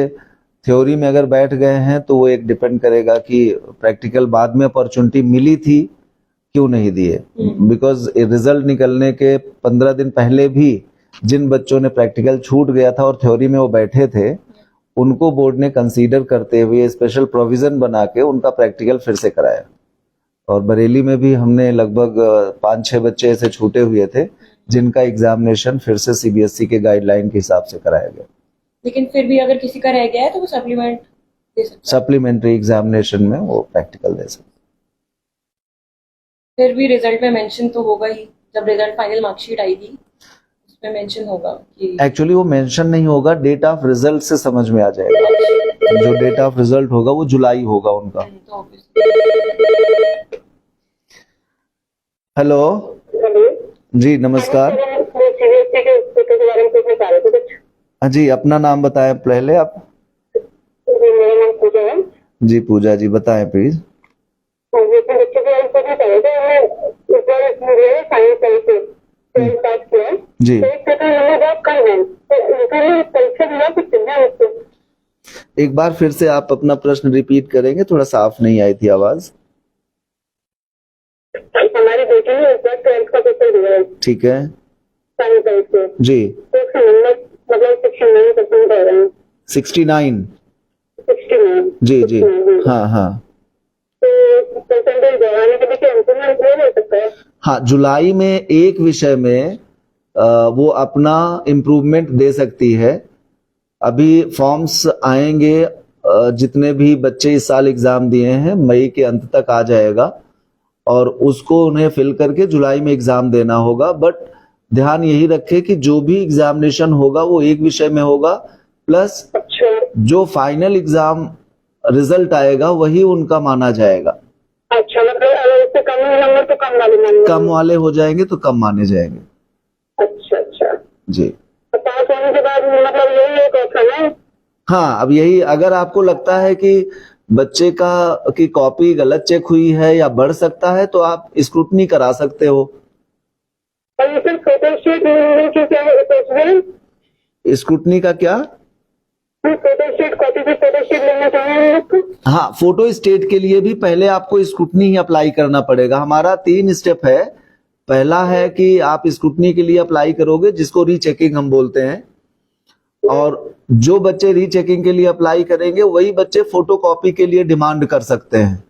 थ्योरी में अगर बैठ गए हैं तो वो एक डिपेंड करेगा कि प्रैक्टिकल बाद में अपॉर्चुनिटी मिली थी क्यों नहीं दिए, बिकॉज रिजल्ट निकलने के 15 दिन पहले भी जिन बच्चों ने प्रैक्टिकल छूट गया था और थ्योरी में वो बैठे थे, उनको बोर्ड ने कंसीडर करते हुए स्पेशल प्रोविजन बना के उनका प्रैक्टिकल फिर से कराया। और बरेली में भी हमने लगभग 5-6 बच्चे ऐसे छूटे हुए थे जिनका एग्जामिनेशन फिर से सीबीएसई के गाइडलाइन के हिसाब से कराया गया। लेकिन फिर भी अगर किसी का रह गया है तो वो सप्लीमेंट दे सकता है। सप्लीमेंट्री एग्जामिनेशन में वो प्रैक्टिकल दे सकते। फिर भी रिजल्ट में मेंशन तो होगा ही, जब रिजल्ट फाइनल मार्कशीट आएगी उसमें मेंशन होगा कि एक्चुअली वो मेंशन नहीं होगा, डेट ऑफ रिजल्ट से समझ में आ जाएगा। जो डेट ऑफ रिजल्ट होगा वो जुलाई होगा उनका। तो ऑब्वियसली। हेलो हेलो जी, नमस्कार। सीबीएसई के पेपर के बारे में पूछना चाह रहे थे कुछ। हाँ जी, अपना नाम बताएं पहले आप। मेरा नाम पूजा है। जी पूजा जी, बताएं प्लीज। अपने बच्चे के बारे में पूछना चाह रहे थे। हमने इस बार साइंस से 12th पास किया है, जी, तो एक पेपर नंबर बहुत कम है, तो उनके लिए परीक्षा दिया कुछ सुविधा उसको। एक बार फिर से आप अपना प्रश्न रिपीट करेंगे, थोड़ा साफ नहीं आई थी आवाज। हमारी बेटी ने इस बार 12th का पेपर दिया है ठीक है साइंस से, जी। तो उसका नंबर मतलब 69% आ रहे हैं। 69 69 जी जी, हाँ हाँ तो परसेंटेज बढ़ाने के लिए क्या इम्प्रूवमेंट किया जा सकता है? हाँ। जुलाई में एक विषय में वो अपना इम्प्रूवमेंट दे सकती है। अभी फॉर्म्स आएंगे, जितने भी बच्चे इस साल एग्जाम दिए हैं मई के अंत तक आ जाएगा और उसको उन्हें फिल करके जुलाई में एग्जाम देना होगा। बट ध्यान यही रखें कि जो भी एग्जामिनेशन होगा वो एक विषय में होगा, प्लस अच्छा जो फाइनल एग्जाम रिजल्ट आएगा वही उनका माना जाएगा। अच्छा, मतलब अगर उससे कम नंबर तो कम वाले माने कम वाले हो जाएंगे तो कम माने जाएंगे। अच्छा अच्छा, जी तो पास होने के बाद मतलब यही एक ऑप्शन है। हाँ, अब यही अगर आपको लगता है कि बच्चे की कॉपी गलत चेक हुई है या बढ़ सकता है तो आप स्क्रूटनी करा सकते हो। और ये सिर्फ फोटोस्टेट मिलने की क्या पॉसिबल? स्क्रूटनी का क्या? फोटोस्टेट कॉपी की फोटोस्टेट लेना चाहिए आपको? हाँ, फोटो स्टेट के लिए भी पहले आपको स्क्रूटनी ही अप्लाई करना पड़ेगा। हमारा 3 स्टेप है। पहला है कि आप स्क्रूटनी के लिए अप्लाई करोगे, जिसको रीचेकिंग हम बोलते हैं, और जो बच्चे रीचेकिंग के लिए अप्लाई करेंगे वही बच्चे फोटोकॉपी के लिए डिमांड कर सकते हैं।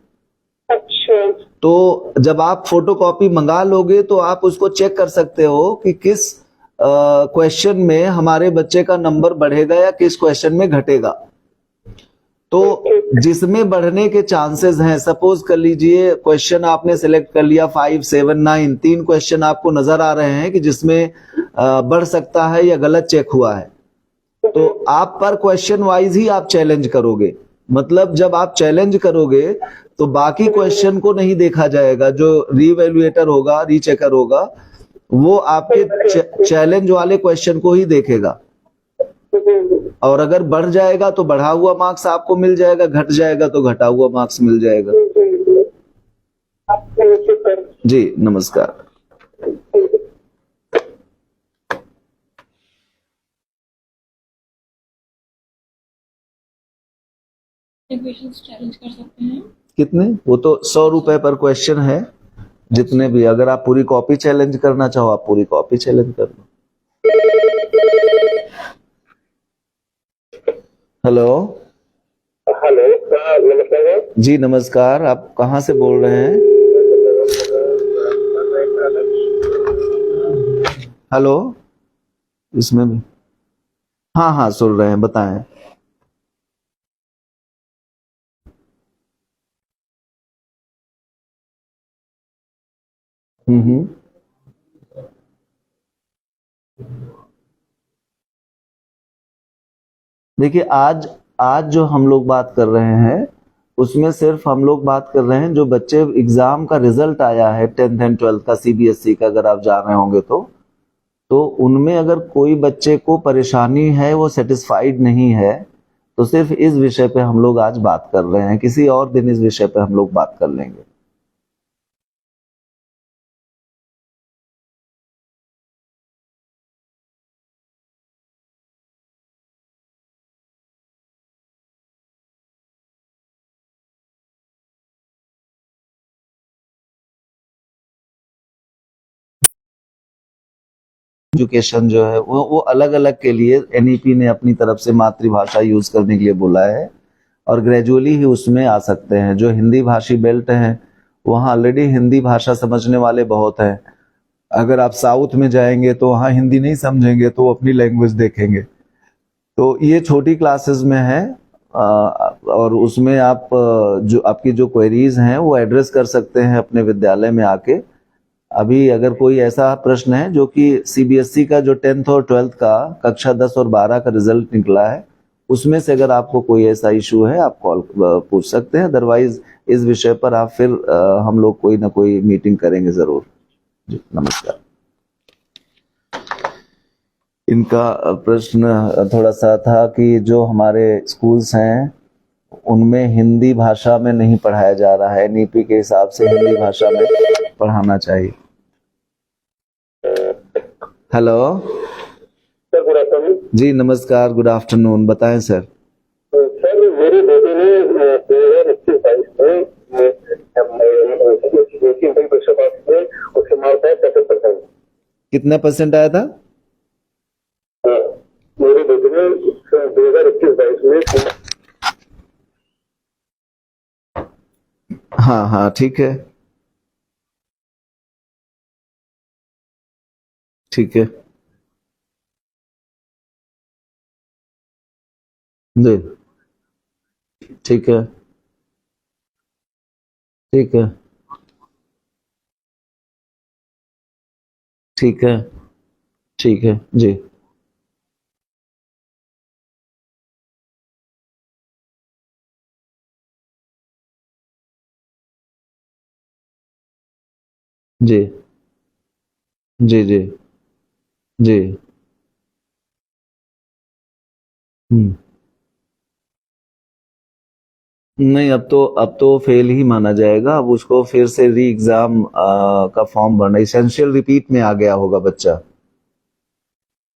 अच्छा तो जब आप फोटोकॉपी मंगा लोगे तो आप उसको चेक कर सकते हो कि किस क्वेश्चन में हमारे बच्चे का नंबर बढ़ेगा या किस क्वेश्चन में घटेगा। तो जिसमें बढ़ने के चांसेस हैं, सपोज कर लीजिए क्वेश्चन आपने सिलेक्ट कर लिया 5, 7, 9, 3 क्वेश्चन आपको नजर आ रहे हैं कि जिसमें बढ़ सकता है या गलत चेक हुआ है, तो आप पर क्वेश्चन वाइज ही आप चैलेंज करोगे। मतलब जब आप चैलेंज करोगे तो बाकी क्वेश्चन को नहीं देखा जाएगा। जो रीवैल्यूएटर होगा, रीचेकर होगा, वो आपके चैलेंज वाले क्वेश्चन को ही देखेगा। और अगर बढ़ जाएगा तो बढ़ा हुआ मार्क्स आपको मिल जाएगा, घट जाएगा तो घटा हुआ मार्क्स मिल जाएगा। जी नमस्कार। क्वेश्चंस चैलेंज कर सकते हैं। कितने? वो तो 100 रुपए पर क्वेश्चन है, जितने भी। अगर आप पूरी कॉपी चैलेंज करना चाहो आप पूरी कॉपी चैलेंज कर लो। हेलो हेलो, नमस्कार जी, नमस्कार। आप कहाँ से बोल रहे हैं? हेलो, इसमें भी हाँ हाँ सुन रहे हैं, बताएं। हम्म। देखिए, आज आज जो हम लोग बात कर रहे हैं उसमें सिर्फ हम लोग बात कर रहे हैं जो बच्चे एग्जाम का रिजल्ट आया है 10th एंड 12th का सीबीएसई का, अगर आप जा रहे होंगे तो उनमें अगर कोई बच्चे को परेशानी है, वो सेटिस्फाइड नहीं है, तो सिर्फ इस विषय पे हम लोग आज बात कर रहे हैं। किसी और दिन इस विषय पे हम लोग बात कर लेंगे। एजुकेशन जो है वो अलग अलग के लिए एनईपी ने अपनी तरफ से मातृभाषा यूज करने के लिए बोला है, और ग्रेजुअली ही उसमें आ सकते हैं। जो हिंदी भाषी बेल्ट हैं वहाँ ऑलरेडी हिंदी भाषा समझने वाले बहुत हैं। अगर आप साउथ में जाएंगे तो वहाँ हिंदी नहीं समझेंगे तो वो अपनी लैंग्वेज देखेंगे। तो ये छोटी क्लासेस में है, और उसमें आप जो आपकी जो क्वेरीज हैं वो एड्रेस कर सकते हैं अपने विद्यालय में आके। अभी अगर कोई ऐसा प्रश्न है जो कि सीबीएसई का जो 10th और 12th का कक्षा 10 और 12 का रिजल्ट निकला है उसमें से अगर आपको कोई ऐसा इशू है आप कॉल पूछ सकते हैं। अदरवाइज इस विषय पर आप फिर हम लोग कोई ना कोई मीटिंग करेंगे जरूर। जी नमस्कार। इनका प्रश्न थोड़ा सा था कि जो हमारे स्कूल्स हैं उनमें हिंदी भाषा में नहीं पढ़ाया जा रहा है, एनईपी के हिसाब से हिंदी भाषा में पढ़ाना चाहिए। Hello sir, good afternoon. जी नमस्कार, गुड आफ्टरनून, बताएं सर। सर मेरे बेटे ने 2021-22 में परीक्षा पास की, उसके मार्क्स आए 65%। कितना परसेंट आया था? मेरे बेटे ने 2021-22 में। हाँ हाँ ठीक है, ठीक है जी, ठीक है, ठीक है, ठीक है, ठीक है जी, जी जी जी जी। नहीं, अब तो फेल ही माना जाएगा। अब उसको फिर से री एग्जाम का फॉर्म भरना, इसेंशियल रिपीट में आ गया होगा बच्चा।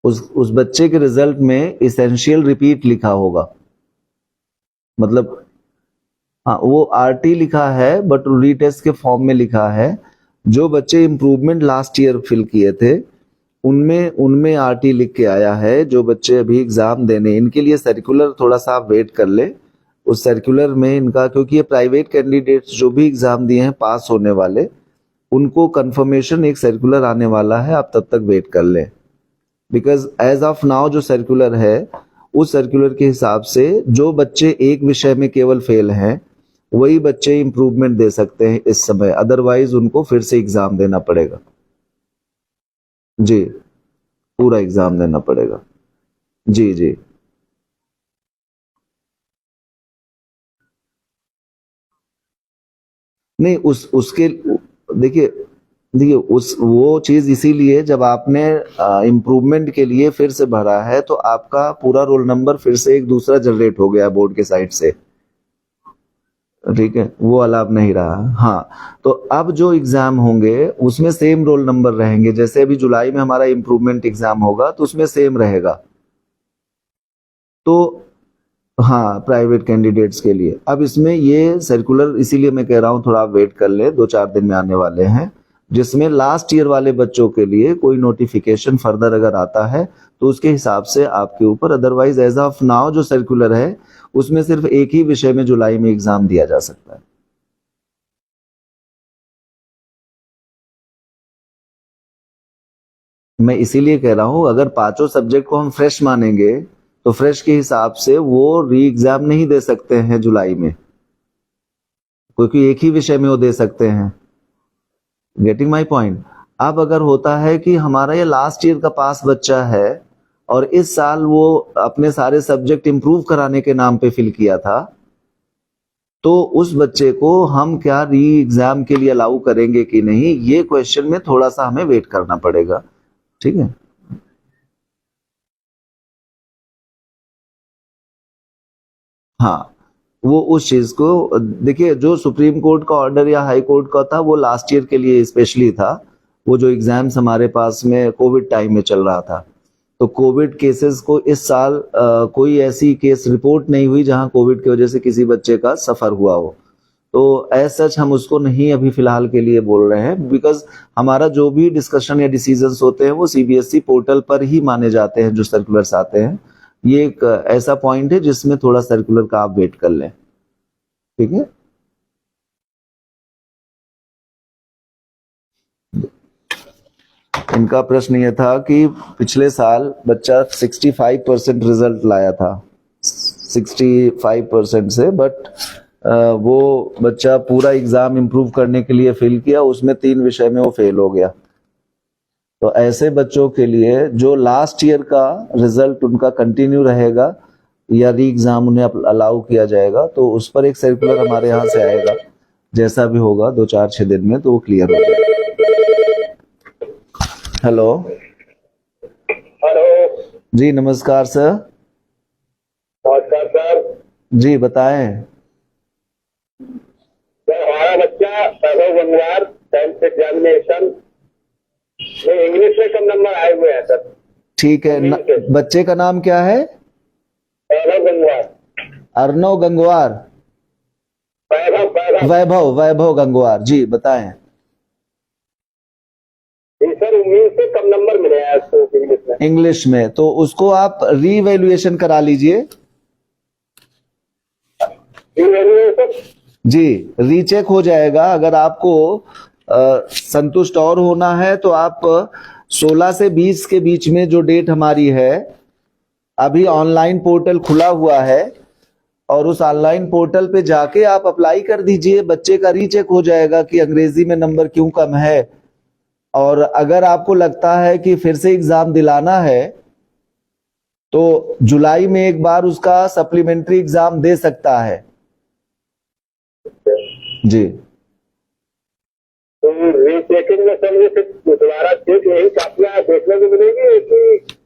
उस बच्चे के रिजल्ट में इसेंशियल रिपीट लिखा होगा, मतलब हाँ वो आरटी लिखा है बट रीटेस्ट के फॉर्म में लिखा है। जो बच्चे इम्प्रूवमेंट लास्ट ईयर फिल किए थे उनमें आरटी लिख के आया है। जो बच्चे अभी एग्जाम देने, इनके लिए सर्कुलर थोड़ा सा आप वेट कर ले। उस सर्कुलर में इनका, क्योंकि ये प्राइवेट कैंडिडेट्स जो भी एग्जाम दिए हैं पास होने वाले, उनको कंफर्मेशन एक सर्कुलर आने वाला है, आप तब तक वेट कर लें। बिकॉज एज ऑफ नाउ जो सर्कुलर है उस सर्कुलर के हिसाब से जो बच्चे एक विषय में केवल फेल हैं वही बच्चे इम्प्रूवमेंट दे सकते हैं इस समय, अदरवाइज उनको फिर से एग्जाम देना पड़ेगा। जी, पूरा एग्जाम देना पड़ेगा। जी जी नहीं, उसके देखिए उस वो चीज इसीलिए जब आपने इम्प्रूवमेंट के लिए फिर से भरा है तो आपका पूरा रोल नंबर फिर से एक दूसरा जनरेट हो गया बोर्ड के साइड से, ठीक है, वो अलाव नहीं रहा। हाँ, तो अब जो एग्जाम होंगे उसमें सेम रोल नंबर रहेंगे। जैसे अभी जुलाई में हमारा इम्प्रूवमेंट एग्जाम होगा तो उसमें सेम रहेगा। तो हाँ, प्राइवेट कैंडिडेट्स के लिए अब इसमें ये सर्कुलर, इसीलिए मैं कह रहा हूँ थोड़ा आप वेट कर लें, 2-4 दिन में आने वाले हैं, जिसमें लास्ट ईयर वाले बच्चों के लिए कोई नोटिफिकेशन फर्दर अगर आता है तो उसके हिसाब से आपके ऊपर। अदरवाइज एज ऑफ नाउ जो सर्कुलर है उसमें सिर्फ एक ही विषय में जुलाई में एग्जाम दिया जा सकता है। मैं इसीलिए कह रहा हूं अगर पांचों सब्जेक्ट को हम फ्रेश मानेंगे तो फ्रेश के हिसाब से वो री एग्जाम नहीं दे सकते हैं जुलाई में, क्योंकि एक ही विषय में वो दे सकते हैं। Getting my point? अब अगर होता है कि हमारा ये लास्ट ईयर का पास बच्चा है और इस साल वो अपने सारे सब्जेक्ट इंप्रूव कराने के नाम पे फिल किया था, तो उस बच्चे को हम क्या री एग्जाम के लिए अलाउ करेंगे कि नहीं, ये क्वेश्चन में थोड़ा सा हमें वेट करना पड़ेगा। ठीक है, हाँ, वो उस चीज को देखिए, जो सुप्रीम कोर्ट का ऑर्डर या हाई कोर्ट का था वो लास्ट ईयर के लिए स्पेशली था। वो जो एग्जाम्स हमारे पास में कोविड टाइम में चल रहा था, तो कोविड केसेस को इस साल कोई ऐसी केस रिपोर्ट नहीं हुई जहां कोविड की वजह से किसी बच्चे का सफर हुआ हो। तो एज सच हम उसको नहीं अभी फिलहाल के लिए बोल रहे हैं, बिकॉज हमारा जो भी डिस्कशन या डिसीजंस होते हैं वो सीबीएसई पोर्टल पर ही माने जाते हैं जो सर्कुलर्स आते हैं। ये एक ऐसा पॉइंट है जिसमें थोड़ा सर्कुलर का आप वेट कर लें, ठीक है। इनका प्रश्न ये था कि पिछले साल बच्चा 65% रिजल्ट लाया था, 65% से, बट वो बच्चा पूरा एग्जाम इम्प्रूव करने के लिए फेल किया, उसमें 3 विषय में वो फेल हो गया। तो ऐसे बच्चों के लिए जो लास्ट ईयर का रिजल्ट उनका कंटिन्यू रहेगा या री एग्जाम उन्हें अलाउ किया जाएगा, तो उस पर एक सर्कुलर हमारे यहाँ से आएगा, जैसा भी होगा 2-4-6 दिन में, तो वो क्लियर हो जाएगा। हेलो हेलो जी, नमस्कार सर। नमस्कार सर। जी बताएं। सर हमारा बच्चा वैभव गंगवार 10th एग्जामिनेशन में इंग्लिश में कम नंबर आए हुए हैं सर। ठीक है, बच्चे का नाम क्या है? वैभव गंगवार। अर्णव गंगवार। वैभव गंगवार, जी बताएं। जी सर, उम्मीद से कम नंबर मिले हैं उसको इंग्लिश में, तो उसको आप रीवैल्यूएशन करा लीजिए। जी, रीचेक हो जाएगा। अगर आपको संतुष्ट और होना है तो आप 16 से 20 के बीच में जो डेट हमारी है, अभी ऑनलाइन पोर्टल खुला हुआ है और उस ऑनलाइन पोर्टल पे जाके आप अप्लाई कर दीजिए। बच्चे का रीचेक हो जाएगा कि अंग्रेजी में नंबर क्यों कम है, और अगर आपको लगता है कि फिर से एग्जाम दिलाना है तो जुलाई में एक बार उसका सप्लीमेंट्री एग्जाम दे सकता है। जी, तो रीचेकिंग में सर दोबारा चेक यही कापियां देखने को मिलेगी कि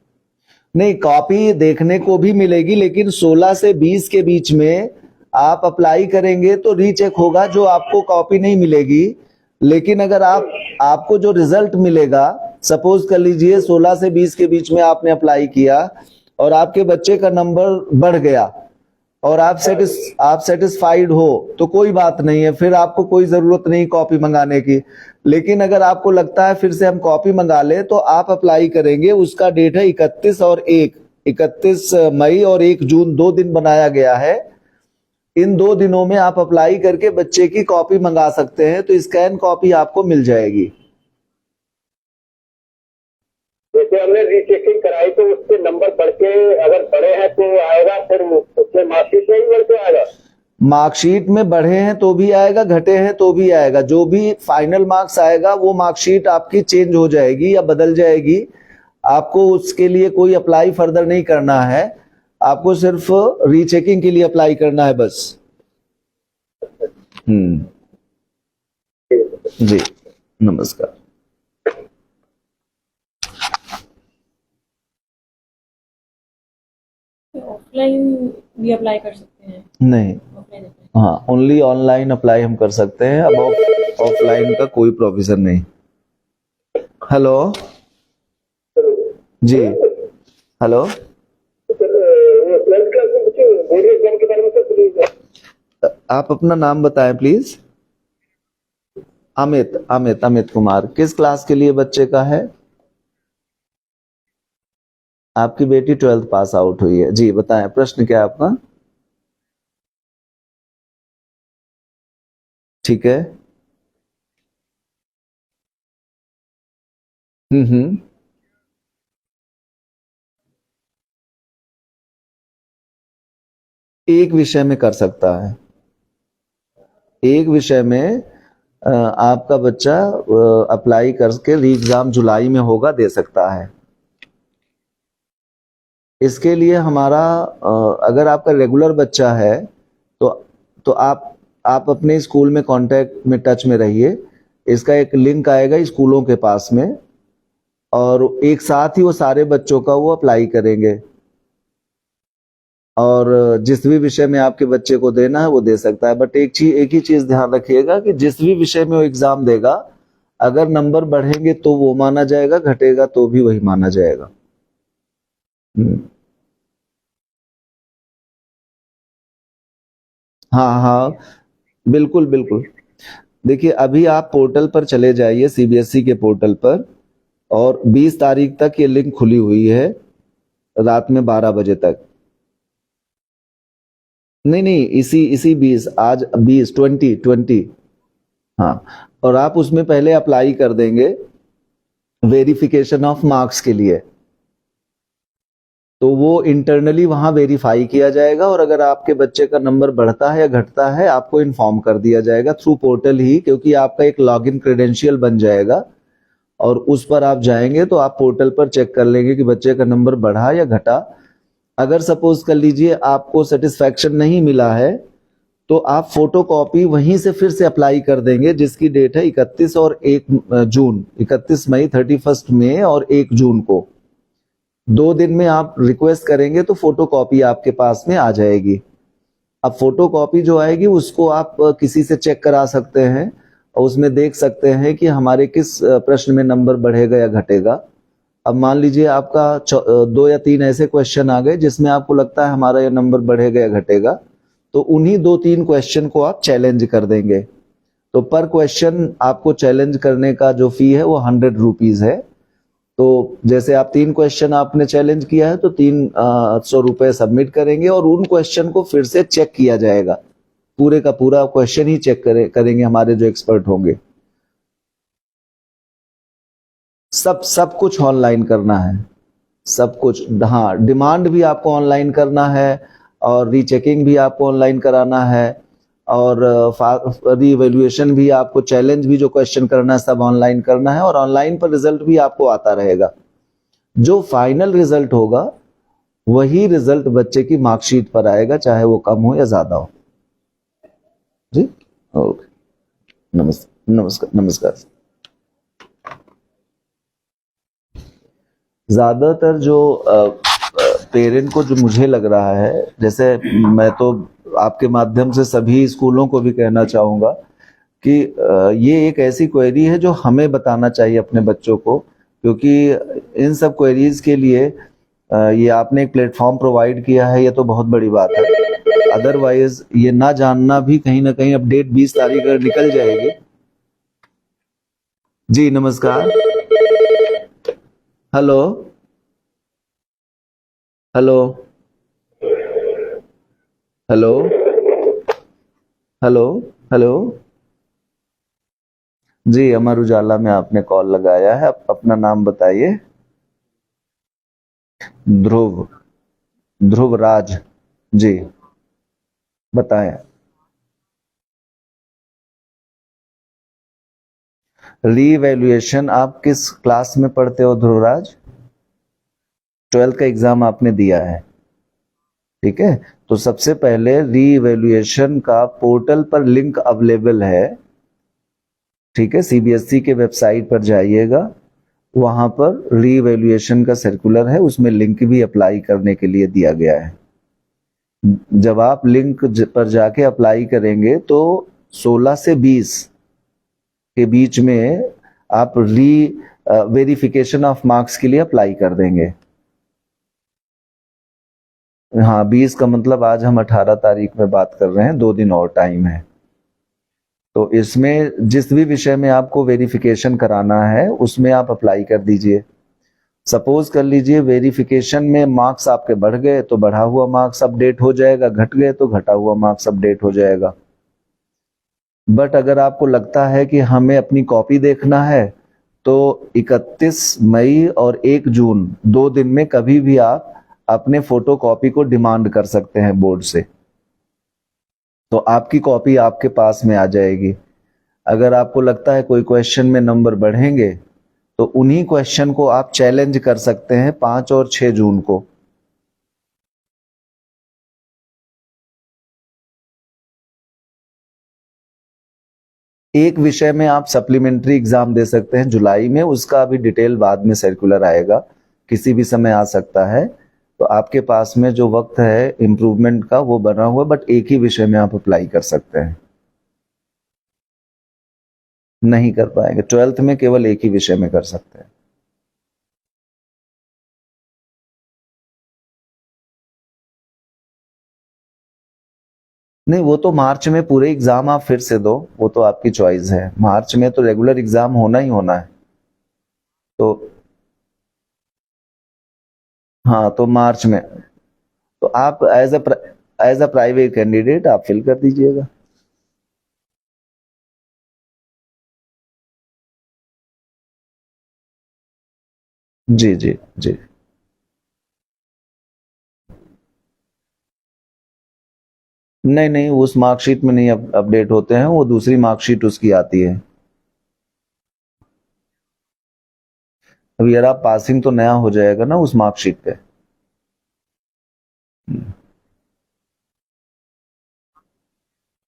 नहीं? कॉपी देखने को भी मिलेगी, लेकिन 16 से 20 के बीच में आप अप्लाई करेंगे तो रीचेक होगा, जो आपको कॉपी नहीं मिलेगी। लेकिन अगर आपको जो रिजल्ट मिलेगा, सपोज कर लीजिए 16 से 20 के बीच में आपने अप्लाई किया और आपके बच्चे का नंबर बढ़ गया और आप सेटिस्फाइड हो, तो कोई बात नहीं है, फिर आपको कोई जरूरत नहीं कॉपी मंगाने की। लेकिन अगर आपको लगता है फिर से हम कॉपी मंगा ले, तो आप अप्लाई करेंगे। उसका डेट है 31 मई और 1 जून, 2 दिन बनाया गया है। इन 2 दिनों में आप अप्लाई करके बच्चे की कॉपी मंगा सकते हैं, तो स्कैन कॉपी आपको मिल जाएगी। जैसे हमने रीचेकिंग कराई तो उसके नंबर बढ़ के, अगर बढ़े हैं तो आएगा, फिर उसमें मार्कशीट में ही बढ़ के आएगा। मार्कशीट में बढ़े हैं तो भी आएगा, घटे हैं तो भी आएगा। जो भी फाइनल मार्क्स आएगा वो मार्कशीट आपकी चेंज हो जाएगी या बदल जाएगी। आपको उसके लिए कोई अप्लाई फर्दर नहीं करना है, आपको सिर्फ रीचेकिंग के लिए अप्लाई करना है बस। जी, नमस्कार। ऑफलाइन भी अप्लाई कर सकते हैं? नहीं, ऑफलाइन हाँ, ओनली ऑनलाइन अप्लाई हम कर सकते हैं। अब ऑफलाइन का कोई प्रोविजन नहीं। हेलो जी, हेलो, आप अपना नाम बताएं प्लीज। अमित कुमार। किस क्लास के लिए बच्चे का है? आपकी बेटी 12th पास आउट हुई है। जी बताएं, प्रश्न क्या है आपका? ठीक है। एक विषय में कर सकता है, एक विषय में आपका बच्चा अप्लाई करके री एग्जाम जुलाई में होगा, दे सकता है। इसके लिए हमारा अगर आपका रेगुलर बच्चा है तो आप अपने स्कूल में कांटेक्ट में, टच में रहिए। इसका एक लिंक आएगा स्कूलों के पास में, और एक साथ ही वो सारे बच्चों का वो अप्लाई करेंगे, और जिस भी विषय में आपके बच्चे को देना है वो दे सकता है। बट एक ही चीज ध्यान रखिएगा कि जिस भी विषय में वो एग्जाम देगा, अगर नंबर बढ़ेंगे तो वो माना जाएगा, घटेगा तो भी वही माना जाएगा। हाँ, बिल्कुल बिल्कुल। देखिए अभी आप पोर्टल पर चले जाइए, सीबीएसई के पोर्टल पर, और 20 तारीख तक ये लिंक खुली हुई है, रात में 12 बजे तक। नहीं नहीं, इसी इसी 20, आज 20 20 हाँ। और आप उसमें पहले अप्लाई कर देंगे वेरिफिकेशन ऑफ मार्क्स के लिए, तो वो इंटरनली वहां वेरीफाई किया जाएगा, और अगर आपके बच्चे का नंबर बढ़ता है या घटता है आपको इन्फॉर्म कर दिया जाएगा थ्रू पोर्टल ही, क्योंकि आपका एक लॉगिन क्रेडेंशियल बन जाएगा, और उस पर आप जाएंगे तो आप पोर्टल पर चेक कर लेंगे कि बच्चे का नंबर बढ़ा या घटा। अगर सपोज कर लीजिए आपको सेटिस्फैक्शन नहीं मिला है, तो आप फोटो कॉपी वहीं से फिर से अप्लाई कर देंगे, जिसकी डेट है 31 और 1 जून, 31 मई, 31 मई और 1 जून को। 2 दिन में आप रिक्वेस्ट करेंगे तो फोटो कॉपी आपके पास में आ जाएगी। अब फोटो कॉपी जो आएगी उसको आप किसी से चेक करा सकते हैं, और उसमें देख सकते हैं कि हमारे किस प्रश्न में नंबर बढ़ेगा या घटेगा। अब मान लीजिए आपका 2 या 3 ऐसे क्वेश्चन आ गए जिसमें आपको लगता है हमारा ये नंबर बढ़ेगा या घटेगा, तो उन्हीं 2-3 क्वेश्चन को आप चैलेंज कर देंगे। तो पर क्वेश्चन आपको चैलेंज करने का जो फी है वो 100 रुपीज है। तो जैसे आप 3 क्वेश्चन आपने चैलेंज किया है तो 300 रुपए सबमिट करेंगे, और उन क्वेश्चन को फिर से चेक किया जाएगा, पूरे का पूरा क्वेश्चन ही चेक करेंगे हमारे जो एक्सपर्ट होंगे। सब कुछ ऑनलाइन करना है, सब कुछ। हाँ, डिमांड भी आपको ऑनलाइन करना है, और रीचेकिंग भी आपको ऑनलाइन कराना है, और रीवैल्यूएशन भी आपको, चैलेंज भी जो क्वेश्चन करना है सब ऑनलाइन करना है, और ऑनलाइन पर रिजल्ट भी आपको आता रहेगा। जो फाइनल रिजल्ट होगा वही रिजल्ट बच्चे की मार्कशीट पर आएगा, चाहे वो कम हो या ज्यादा हो। जी, ओके, नमस्कार नमस्कार। ज्यादातर जो पेरेंट को जो मुझे लग रहा है, जैसे मैं तो आपके माध्यम से सभी स्कूलों को भी कहना चाहूंगा कि ये एक ऐसी क्वेरी है जो हमें बताना चाहिए अपने बच्चों को, क्योंकि इन सब क्वेरीज के लिए ये आपने एक प्लेटफॉर्म प्रोवाइड किया है, ये तो बहुत बड़ी बात है। अदरवाइज ये ना जानना भी कहीं ना कहीं, अपडेट 20 तारीख अगर निकल जाएगी। जी नमस्कार। Hello hello hello hello hello. जी, अमर उजाला में आपने कॉल लगाया है, आप अपना नाम बताइए। ध्रुव, ध्रुव राज जी, बताएं। रीवैल्यूएशन, आप किस क्लास में पढ़ते हो ध्रुवराज? 12th का एग्जाम आपने दिया है, ठीक है। तो सबसे पहले रीवैल्यूएशन का पोर्टल पर लिंक अवेलेबल है, ठीक है। सीबीएसई के वेबसाइट पर जाइएगा, वहां पर रीवैल्यूएशन का सर्कुलर है, उसमें लिंक भी अप्लाई करने के लिए दिया गया है। जब आप लिंक पर जाके अप्लाई करेंगे तो 16 से 20 के बीच में आप वेरिफिकेशन ऑफ मार्क्स के लिए अप्लाई कर देंगे। हाँ, 20 का मतलब आज हम 18 तारीख में बात कर रहे हैं, 2 दिन और टाइम है। तो इसमें जिस भी विषय में आपको वेरिफिकेशन कराना है उसमें आप अप्लाई कर दीजिए। सपोज कर लीजिए वेरिफिकेशन में मार्क्स आपके बढ़ गए तो बढ़ा हुआ मार्क्स अपडेट हो जाएगा, घट गए तो घटा हुआ मार्क्स अपडेट हो जाएगा। बट अगर आपको लगता है कि हमें अपनी कॉपी देखना है, तो 31 मई और 1 जून 2 दिन में कभी भी आप अपने फोटो कॉपी को डिमांड कर सकते हैं बोर्ड से, तो आपकी कॉपी आपके पास में आ जाएगी। अगर आपको लगता है कोई क्वेश्चन में नंबर बढ़ेंगे तो उन्हीं क्वेश्चन को आप चैलेंज कर सकते हैं 5 और 6 जून को। एक विषय में आप सप्लीमेंट्री एग्जाम दे सकते हैं जुलाई में, उसका अभी डिटेल बाद में सर्कुलर आएगा, किसी भी समय आ सकता है। तो आपके पास में जो वक्त है इम्प्रूवमेंट का वो बना हुआ, बट एक ही विषय में आप अप्लाई कर सकते हैं। नहीं कर पाएंगे, 12th में केवल एक ही विषय में कर सकते हैं। नहीं, वो तो मार्च में पूरे एग्जाम आप फिर से दो, वो तो आपकी चॉइस है। मार्च में तो रेगुलर एग्जाम होना ही होना है। तो हाँ, तो मार्च में तो आप एज अ प्राइवेट कैंडिडेट आप फिल कर दीजिएगा। जी जी जी। नहीं नहीं, उस मार्कशीट में नहीं अपडेट होते हैं, वो दूसरी मार्कशीट उसकी आती है। अब यार आप पासिंग तो नया हो जाएगा ना उस मार्कशीट पे।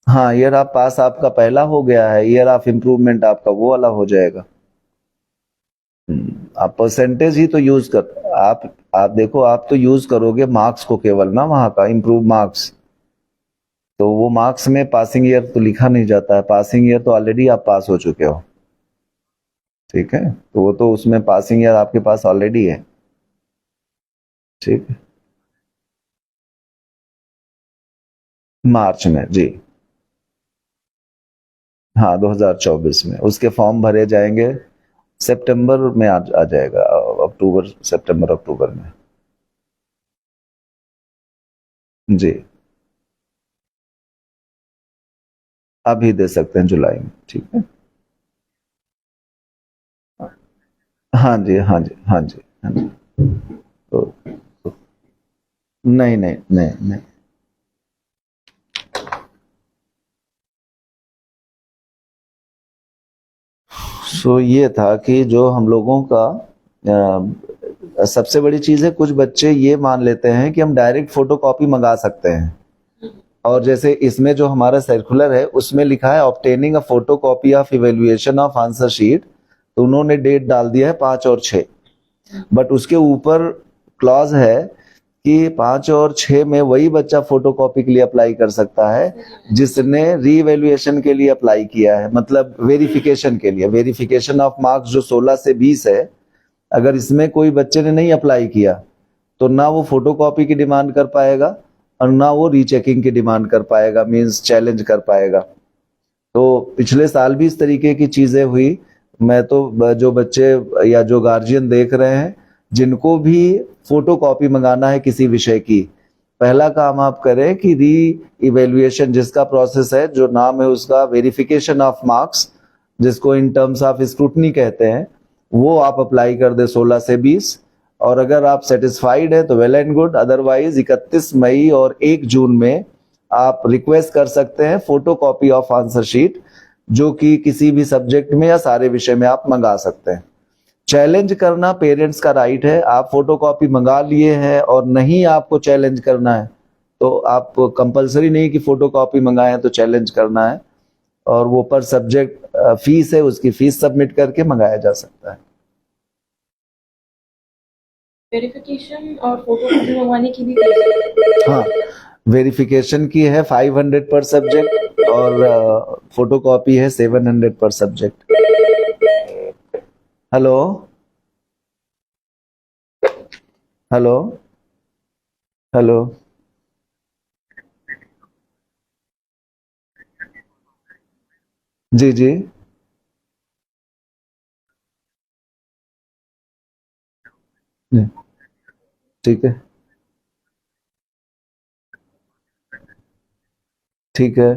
हाँ, ईयर ऑफ पास आपका पहला हो गया है, ईयर ऑफ इम्प्रूवमेंट आपका वो वाला हो जाएगा। आप परसेंटेज ही तो यूज कर आप देखो, आप तो यूज करोगे मार्क्स को केवल ना, वहां का इम्प्रूव मार्क्स। तो वो मार्क्स में पासिंग ईयर तो लिखा नहीं जाता है, पासिंग ईयर तो ऑलरेडी आप पास हो चुके हो। ठीक है, तो वो तो उसमें पासिंग ईयर आपके पास ऑलरेडी है। ठीक है, मार्च में जी। हाँ, 2024 में उसके फॉर्म भरे जाएंगे। सितंबर में आ जाएगा, अक्टूबर, सितंबर अक्टूबर में। जी, अभी दे सकते हैं जुलाई में। ठीक है। हाँ जी हाँ जी हाँ जी हाँ जी। तो, तो नहीं नहीं नहीं नहीं। सो ये था कि जो हम लोगों का सबसे बड़ी चीज है, कुछ बच्चे ये मान लेते हैं कि हम डायरेक्ट फोटो कॉपी मंगा सकते हैं। और जैसे इसमें जो हमारा सर्कुलर है उसमें लिखा है obtaining a photo copy of evaluation of answer sheet, तो उन्होंने डेट डाल दिया है 5 और 6। बट उसके ऊपर क्लॉज है कि 5 और 6 में वही बच्चा फोटो कॉपी के लिए अप्लाई कर सकता है जिसने रीवैल्यूएशन के लिए अप्लाई किया है, मतलब वेरिफिकेशन के लिए, वेरिफिकेशन ऑफ मार्क्स जो 16 से 20 है। अगर इसमें कोई बच्चे ने नहीं अप्लाई किया तो ना वो फोटो कॉपी की डिमांड कर पाएगा और ना वो रीचेकिंग की डिमांड कर पाएगा, मींस चैलेंज कर पाएगा। तो पिछले साल भी इस तरीके की चीजें हुई। मैं तो जो बच्चे या जो गार्जियन देख रहे हैं जिनको भी फोटो कॉपी मंगाना है किसी विषय की, पहला काम आप करें कि री इवेल्युएशन जिसका प्रोसेस है, जो नाम है उसका वेरिफिकेशन ऑफ मार्क्स, जिसको इन टर्म्स ऑफ स्क्रूटनी कहते हैं, वो आप अप्लाई कर दे 16 से 20। और अगर आप सेटिस्फाइड है तो वेल एंड गुड, अदरवाइज 31 मई और 1 जून में आप रिक्वेस्ट कर सकते हैं photo copy of answer sheet, जो कि किसी भी सब्जेक्ट में या सारे विषय में आप मंगा सकते हैं। चैलेंज करना पेरेंट्स का राइट है। आप फोटो कॉपी मंगा लिए हैं और नहीं आपको चैलेंज करना है तो आप कंपलसरी नहीं कि फोटो कॉपी मंगाए तो चैलेंज करना है, और वो पर सब्जेक्ट फीस है, उसकी फीस सबमिट करके मंगाया जा सकता है। वेरिफिकेशन और फोटो कॉपी मंगवाने की भी फीस है? हाँ, वेरिफिकेशन की है 500 पर सब्जेक्ट और फोटो कॉपी है 700 पर सब्जेक्ट। Hello hello hello. जी जी जी, ठीक है ठीक है।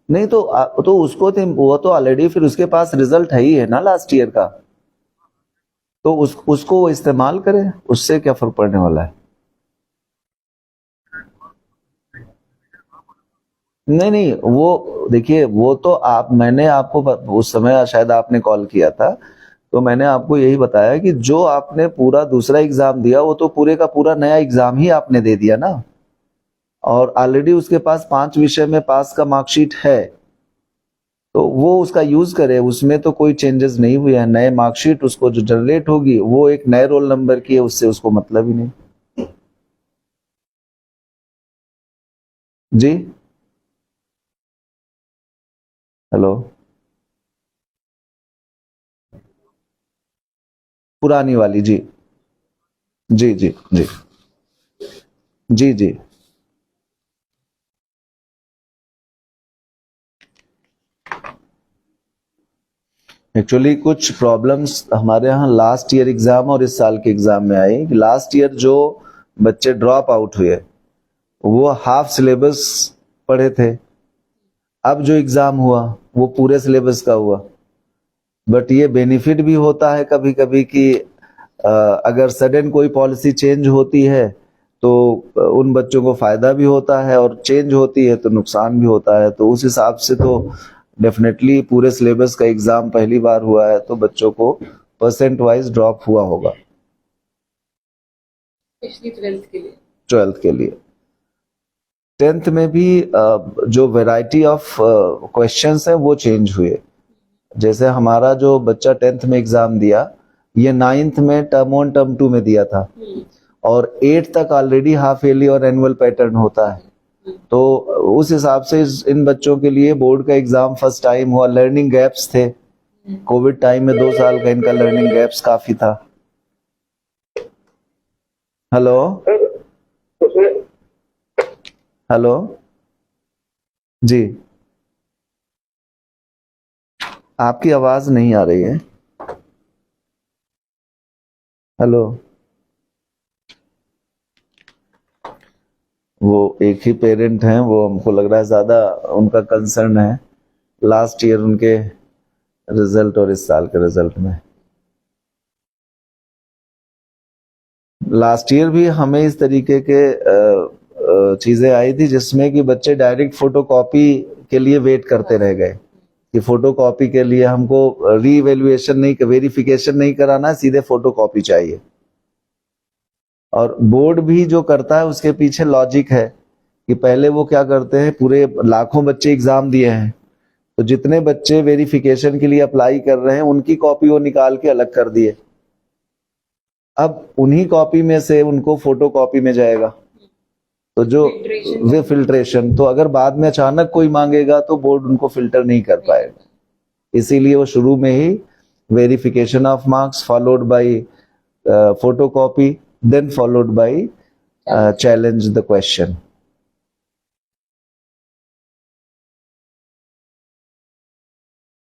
नहीं तो तो उसको वो तो ऑलरेडी फिर उसके पास रिजल्ट है ही है ना लास्ट ईयर का, तो उसको वो इस्तेमाल करे, उससे क्या फर्क पड़ने वाला है। नहीं नहीं, वो देखिए, वो तो आप, मैंने आपको उस समय शायद आपने कॉल किया था, तो मैंने आपको यही बताया कि जो आपने पूरा दूसरा एग्जाम दिया वो तो पूरे का पूरा नया एग्जाम ही आपने दे दिया ना, और ऑलरेडी उसके पास 5 विषय में पास का मार्कशीट है, तो वो उसका यूज करे, उसमें तो कोई चेंजेस नहीं हुए हैं। नए मार्कशीट उसको जो जनरेट होगी वो एक नए रोल नंबर की है, उससे उसको मतलब ही नहीं। जी, हेलो। पुरानी वाली, जी जी जी जी जी जी। एक्चुअली कुछ प्रॉब्लम्स हमारे यहाँ लास्ट ईयर एग्जाम और इस साल के एग्जाम में आई। लास्ट ईयर जो बच्चे ड्रॉप आउट हुए वो हाफ सिलेबस पढ़े थे, अब जो एग्जाम हुआ वो पूरे सिलेबस का हुआ। बट ये बेनिफिट भी होता है कभी कभी कि अगर सडन कोई पॉलिसी चेंज होती है तो उन बच्चों को फायदा भी होता है, और चेंज होती है तो नुकसान भी होता है। तो उस हिसाब से तो डेफिनेटली पूरे सिलेबस का एग्जाम पहली बार हुआ है तो बच्चों को परसेंट वाइज ड्रॉप हुआ होगा, स्पेशली 12th के लिए। 12th के लिए। 10th में भी जो वैरायटी ऑफ क्वेश्चंस है वो चेंज हुए। जैसे हमारा जो बच्चा 10th में एग्जाम दिया ये 9th में टर्म 1 टर्म 2 में दिया था, और 8 तक ऑलरेडी हाफ ईयरली और एनुअल पैटर्न होता है। तो उस हिसाब से इन बच्चों के लिए बोर्ड का एग्जाम फर्स्ट टाइम हुआ। लर्निंग गैप्स थे, कोविड टाइम में 2 साल का इनका लर्निंग गैप्स काफी था। हेलो सर उसमें हेलो जी, आपकी आवाज नहीं आ रही है। हेलो, वो एक ही पेरेंट हैं, वो हमको लग रहा है ज्यादा उनका कंसर्न है लास्ट ईयर उनके रिजल्ट और इस साल के रिजल्ट में। लास्ट ईयर भी हमें इस तरीके के चीजें आई थी जिसमें कि बच्चे डायरेक्ट फोटोकॉपी के लिए वेट करते रह गए कि फोटोकॉपी के लिए हमको रीवैल्यूएशन नहीं, वेरिफिकेशन नहीं कराना है, सीधे फोटोकॉपी चाहिए। और बोर्ड भी जो करता है उसके पीछे लॉजिक है कि पहले वो क्या करते हैं, पूरे लाखों बच्चे एग्जाम दिए हैं तो जितने बच्चे वेरिफिकेशन के लिए अप्लाई कर रहे हैं उनकी कॉपी वो निकाल के अलग कर दिए। अब उन्हीं कॉपी में से उनको फोटो कॉपी में जाएगा, तो जो वे फिल्ट्रेशन, तो अगर बाद में अचानक कोई मांगेगा तो बोर्ड उनको फिल्टर नहीं कर पाएगा। इसीलिए वो शुरू में ही verification of marks followed by photocopy, then followed by challenge the question.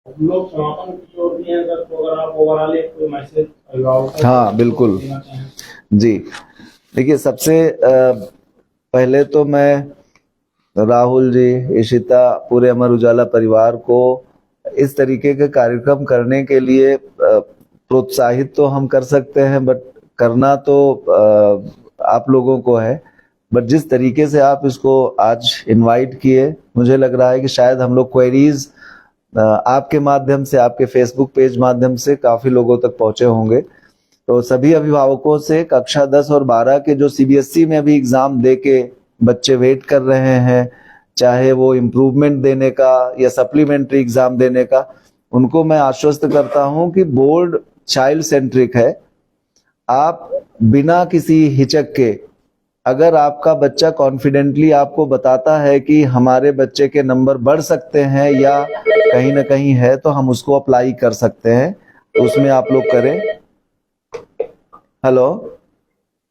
हम लोग समापन की ओर भी हैं सर, तो अगर आप ओवरऑल एक कोई मैसेज अभिभावकों हाँ बिल्कुल देना चाहें। जी, देखिए सबसे पहले तो मैं राहुल जी, इशिता, पूरे अमर उजाला परिवार को इस तरीके के कार्यक्रम करने के लिए प्रोत्साहित तो हम कर सकते हैं, बट करना तो आप लोगों को है। बट जिस तरीके से आप इसको आज इनवाइट किए, मुझे लग रहा है कि शायद हम लोग क्वेरीज आपके माध्यम से, आपके फेसबुक पेज माध्यम से काफी लोगों तक पहुंचे होंगे। तो सभी अभिभावकों से कक्षा 10 और 12 के जो सीबीएसई में अभी एग्जाम दे के बच्चे वेट कर रहे हैं, चाहे वो इम्प्रूवमेंट देने का या सप्लीमेंट्री एग्जाम देने का, उनको मैं आश्वस्त करता हूं कि बोर्ड चाइल्ड सेंट्रिक है। आप बिना किसी हिचक के, अगर आपका बच्चा कॉन्फिडेंटली आपको बताता है कि हमारे बच्चे के नंबर बढ़ सकते हैं या कहीं ना कहीं है, तो हम उसको अप्लाई कर सकते हैं, तो उसमें आप लोग करें। हेलो,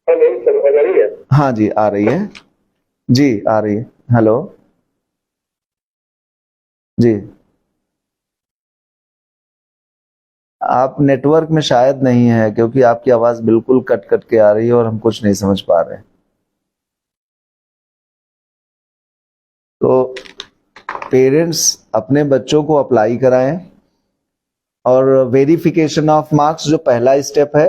हेलो सर, आवाज आ रही है? हाँ जी आ रही है, जी आ रही है। हेलो जी, आप नेटवर्क में शायद नहीं है क्योंकि आपकी आवाज बिल्कुल कट कट के आ रही है और हम कुछ नहीं समझ पा रहे हैं। तो पेरेंट्स अपने बच्चों को अप्लाई कराएं, और वेरिफिकेशन ऑफ मार्क्स जो पहला स्टेप है।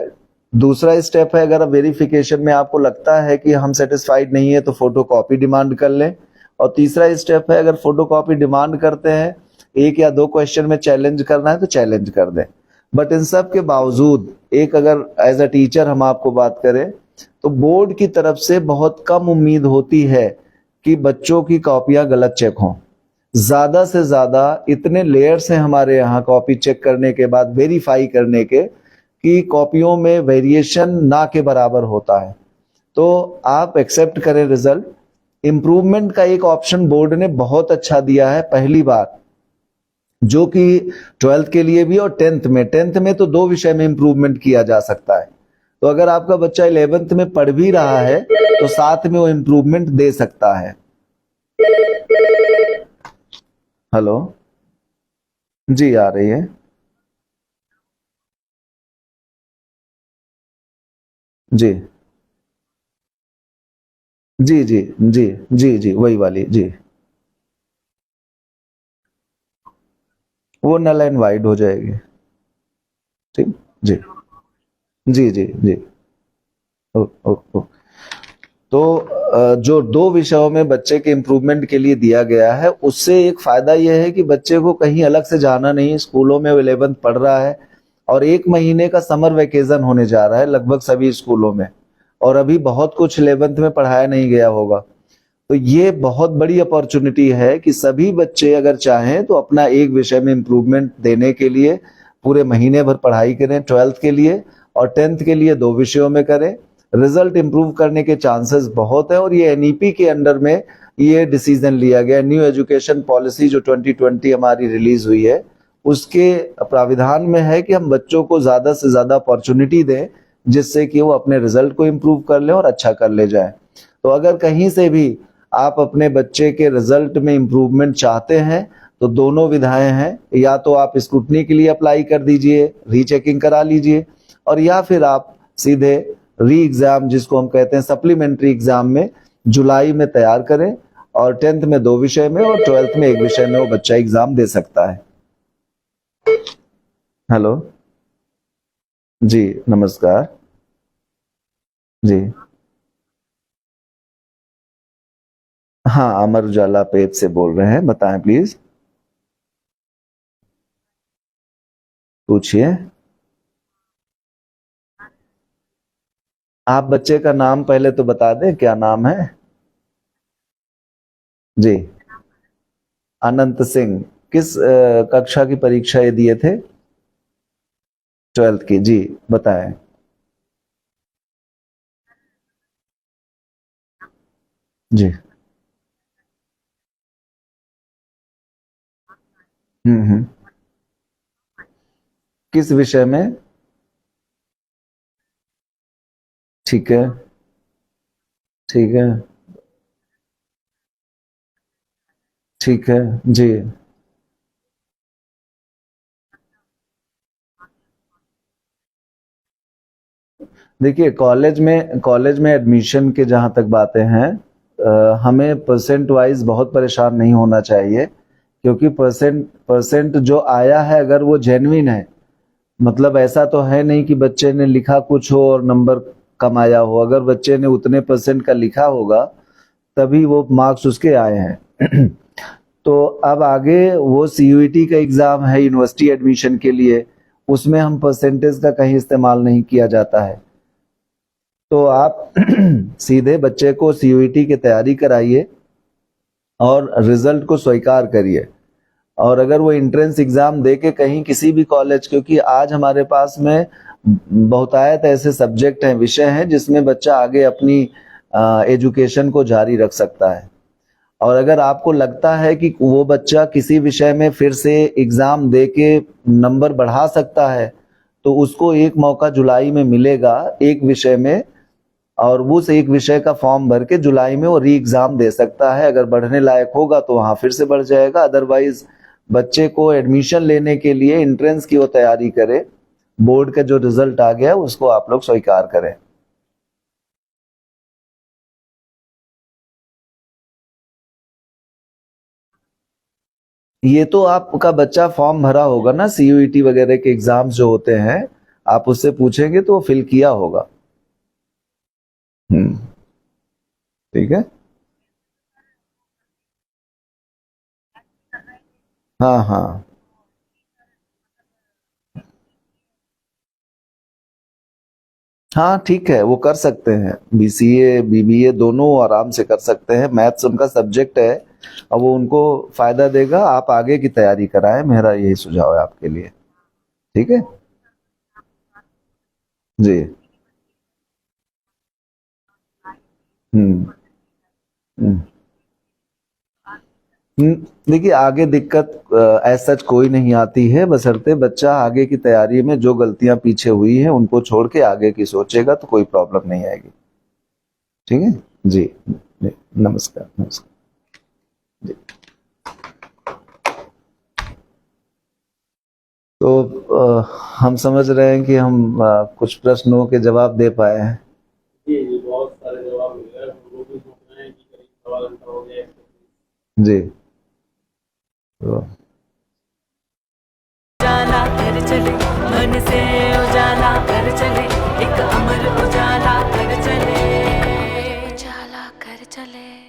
दूसरा स्टेप है, अगर वेरिफिकेशन में आपको लगता है कि हम सेटिस्फाइड नहीं है तो फोटो कॉपी डिमांड कर लें। और तीसरा स्टेप है, अगर फोटो कॉपी डिमांड करते हैं, 1 या 2 क्वेश्चन में चैलेंज करना है तो चैलेंज कर दें। बट इन सब के बावजूद एक, अगर एज अ टीचर हम आपको बात करें तो बोर्ड की तरफ से बहुत कम उम्मीद होती है कि बच्चों की कॉपियां गलत चेक हों। ज्यादा से ज्यादा इतने लेयर्स हैं हमारे यहाँ कॉपी चेक करने के बाद, वेरीफाई करने के, कि कॉपियों में वेरिएशन ना के बराबर होता है। तो आप एक्सेप्ट करें रिजल्ट। इंप्रूवमेंट का एक ऑप्शन बोर्ड ने बहुत अच्छा दिया है पहली बार, जो कि 12th के लिए भी और 10th में तो 2 विषय में इंप्रूवमेंट किया जा सकता है। तो अगर आपका बच्चा 11th में पढ़ भी रहा है तो साथ में वो इंप्रूवमेंट दे सकता है। हेलो जी, आ रही है। जी जी जी जी जी जी वही वाली जी, वो नल एंड वाइड हो जाएगी। ठीक। जी जी जी जी। ओ, ओ, ओ। तो जो दो विषयों में बच्चे के इम्प्रूवमेंट के लिए दिया गया है, उससे एक फायदा यह है कि बच्चे को कहीं अलग से जाना नहीं, स्कूलों में 11th पढ़ रहा है और 1 महीने का समर वेकेशन होने जा रहा है लगभग सभी स्कूलों में, और अभी बहुत कुछ 11th में पढ़ाया नहीं गया होगा। तो ये बहुत बड़ी अपॉर्चुनिटी है कि सभी बच्चे अगर चाहें तो अपना एक विषय में इम्प्रूवमेंट देने के लिए पूरे महीने भर पढ़ाई करें 12th के लिए, और 10th के लिए 2 विषयों में करें। रिजल्ट इंप्रूव करने के चांसेस बहुत है, और ये एनईपी के अंडर में ये डिसीजन लिया गया। न्यू एजुकेशन पॉलिसी जो 2020 हमारी रिलीज हुई है, उसके प्राविधान में है कि हम बच्चों को ज्यादा से ज्यादा अपॉर्चुनिटी दें, जिससे कि वो अपने रिजल्ट को इम्प्रूव कर ले और अच्छा कर ले जाए। तो अगर कहीं से भी आप अपने बच्चे के रिजल्ट में इम्प्रूवमेंट चाहते हैं तो दोनों विधाएं हैं, या तो आप स्क्रूटनी के लिए अप्लाई कर दीजिए, रीचेकिंग करा लीजिए, और या फिर आप सीधे री एग्जाम, जिसको हम कहते हैं सप्लीमेंट्री एग्जाम, में जुलाई में तैयार करें, और 10th में 2 विषय में और 12th में 1 विषय में वो बच्चा एग्जाम दे सकता है। हेलो जी, नमस्कार जी। हाँ, अमर उजाला पेज से बोल रहे हैं, बताएं प्लीज, पूछिए। आप बच्चे का नाम पहले तो बता दें, क्या नाम है? जी, अनंत सिंह। किस कक्षा की परीक्षा ये दिए थे? 12th की, जी बताएं। जी। हम्म। किस विषय में? ठीक है, ठीक है, ठीक है जी। देखिए, कॉलेज में एडमिशन के जहां तक बातें हैं, हमें परसेंट वाइज बहुत परेशान नहीं होना चाहिए, क्योंकि परसेंट परसेंट जो आया है, अगर वो जेन्युइन है, मतलब ऐसा तो है नहीं कि बच्चे ने लिखा कुछ हो और नंबर कम आया हो। अगर बच्चे ने उतने परसेंट का लिखा होगा तभी वो मार्क्स उसके आए हैं। तो अब आगे वो सीयूईटी का एग्जाम है यूनिवर्सिटी एडमिशन के लिए, उसमें हम परसेंटेज का कहीं इस्तेमाल नहीं किया जाता है। तो आप सीधे बच्चे को सीयूईटी की तैयारी कराइए और रिजल्ट को स्वीकार करिए। और अगर वो एंट्रेंस एग्जाम दे के कहीं किसी भी कॉलेज, क्योंकि आज हमारे पास में बहुतायत ऐसे सब्जेक्ट हैं, विषय हैं, जिसमें बच्चा आगे अपनी एजुकेशन को जारी रख सकता है। और अगर आपको लगता है कि वो बच्चा किसी विषय में फिर से एग्जाम दे के नंबर बढ़ा सकता है, तो उसको एक मौका जुलाई में मिलेगा एक विषय में, और उस एक विषय का फॉर्म भर के जुलाई में वो री एग्जाम दे सकता है। अगर बढ़ने लायक होगा तो वहां फिर से बढ़ जाएगा, अदरवाइज बच्चे को एडमिशन लेने के लिए एंट्रेंस की वो तैयारी करे, बोर्ड का जो रिजल्ट आ गया उसको आप लोग स्वीकार करें। ये तो आपका बच्चा फॉर्म भरा होगा ना, सीयूईटी वगैरह के एग्जाम्स जो होते हैं, आप उससे पूछेंगे तो वो फिल किया होगा। हम्म। ठीक है। हाँ हाँ हाँ, ठीक है, वो कर सकते हैं, बीसीए बीबीए दोनों आराम से कर सकते हैं, मैथ्स उनका सब्जेक्ट है और वो उनको फायदा देगा। आप आगे की तैयारी कराएं, मेरा यही सुझाव है आपके लिए। ठीक है जी। हम्म हम्म। देखिए, आगे दिक्कत ऐसा सच कोई नहीं आती है, बशर्ते बच्चा आगे की तैयारी में जो गलतियां पीछे हुई हैं उनको छोड़ के आगे की सोचेगा तो कोई प्रॉब्लम नहीं आएगी। ठीक है जी। जी, नमस्कार नमस्कार जी। तो हम समझ रहे हैं कि हम कुछ प्रश्नों के जवाब दे पाए हैं। जी। उजाला कर चले मन से उजाला कर चले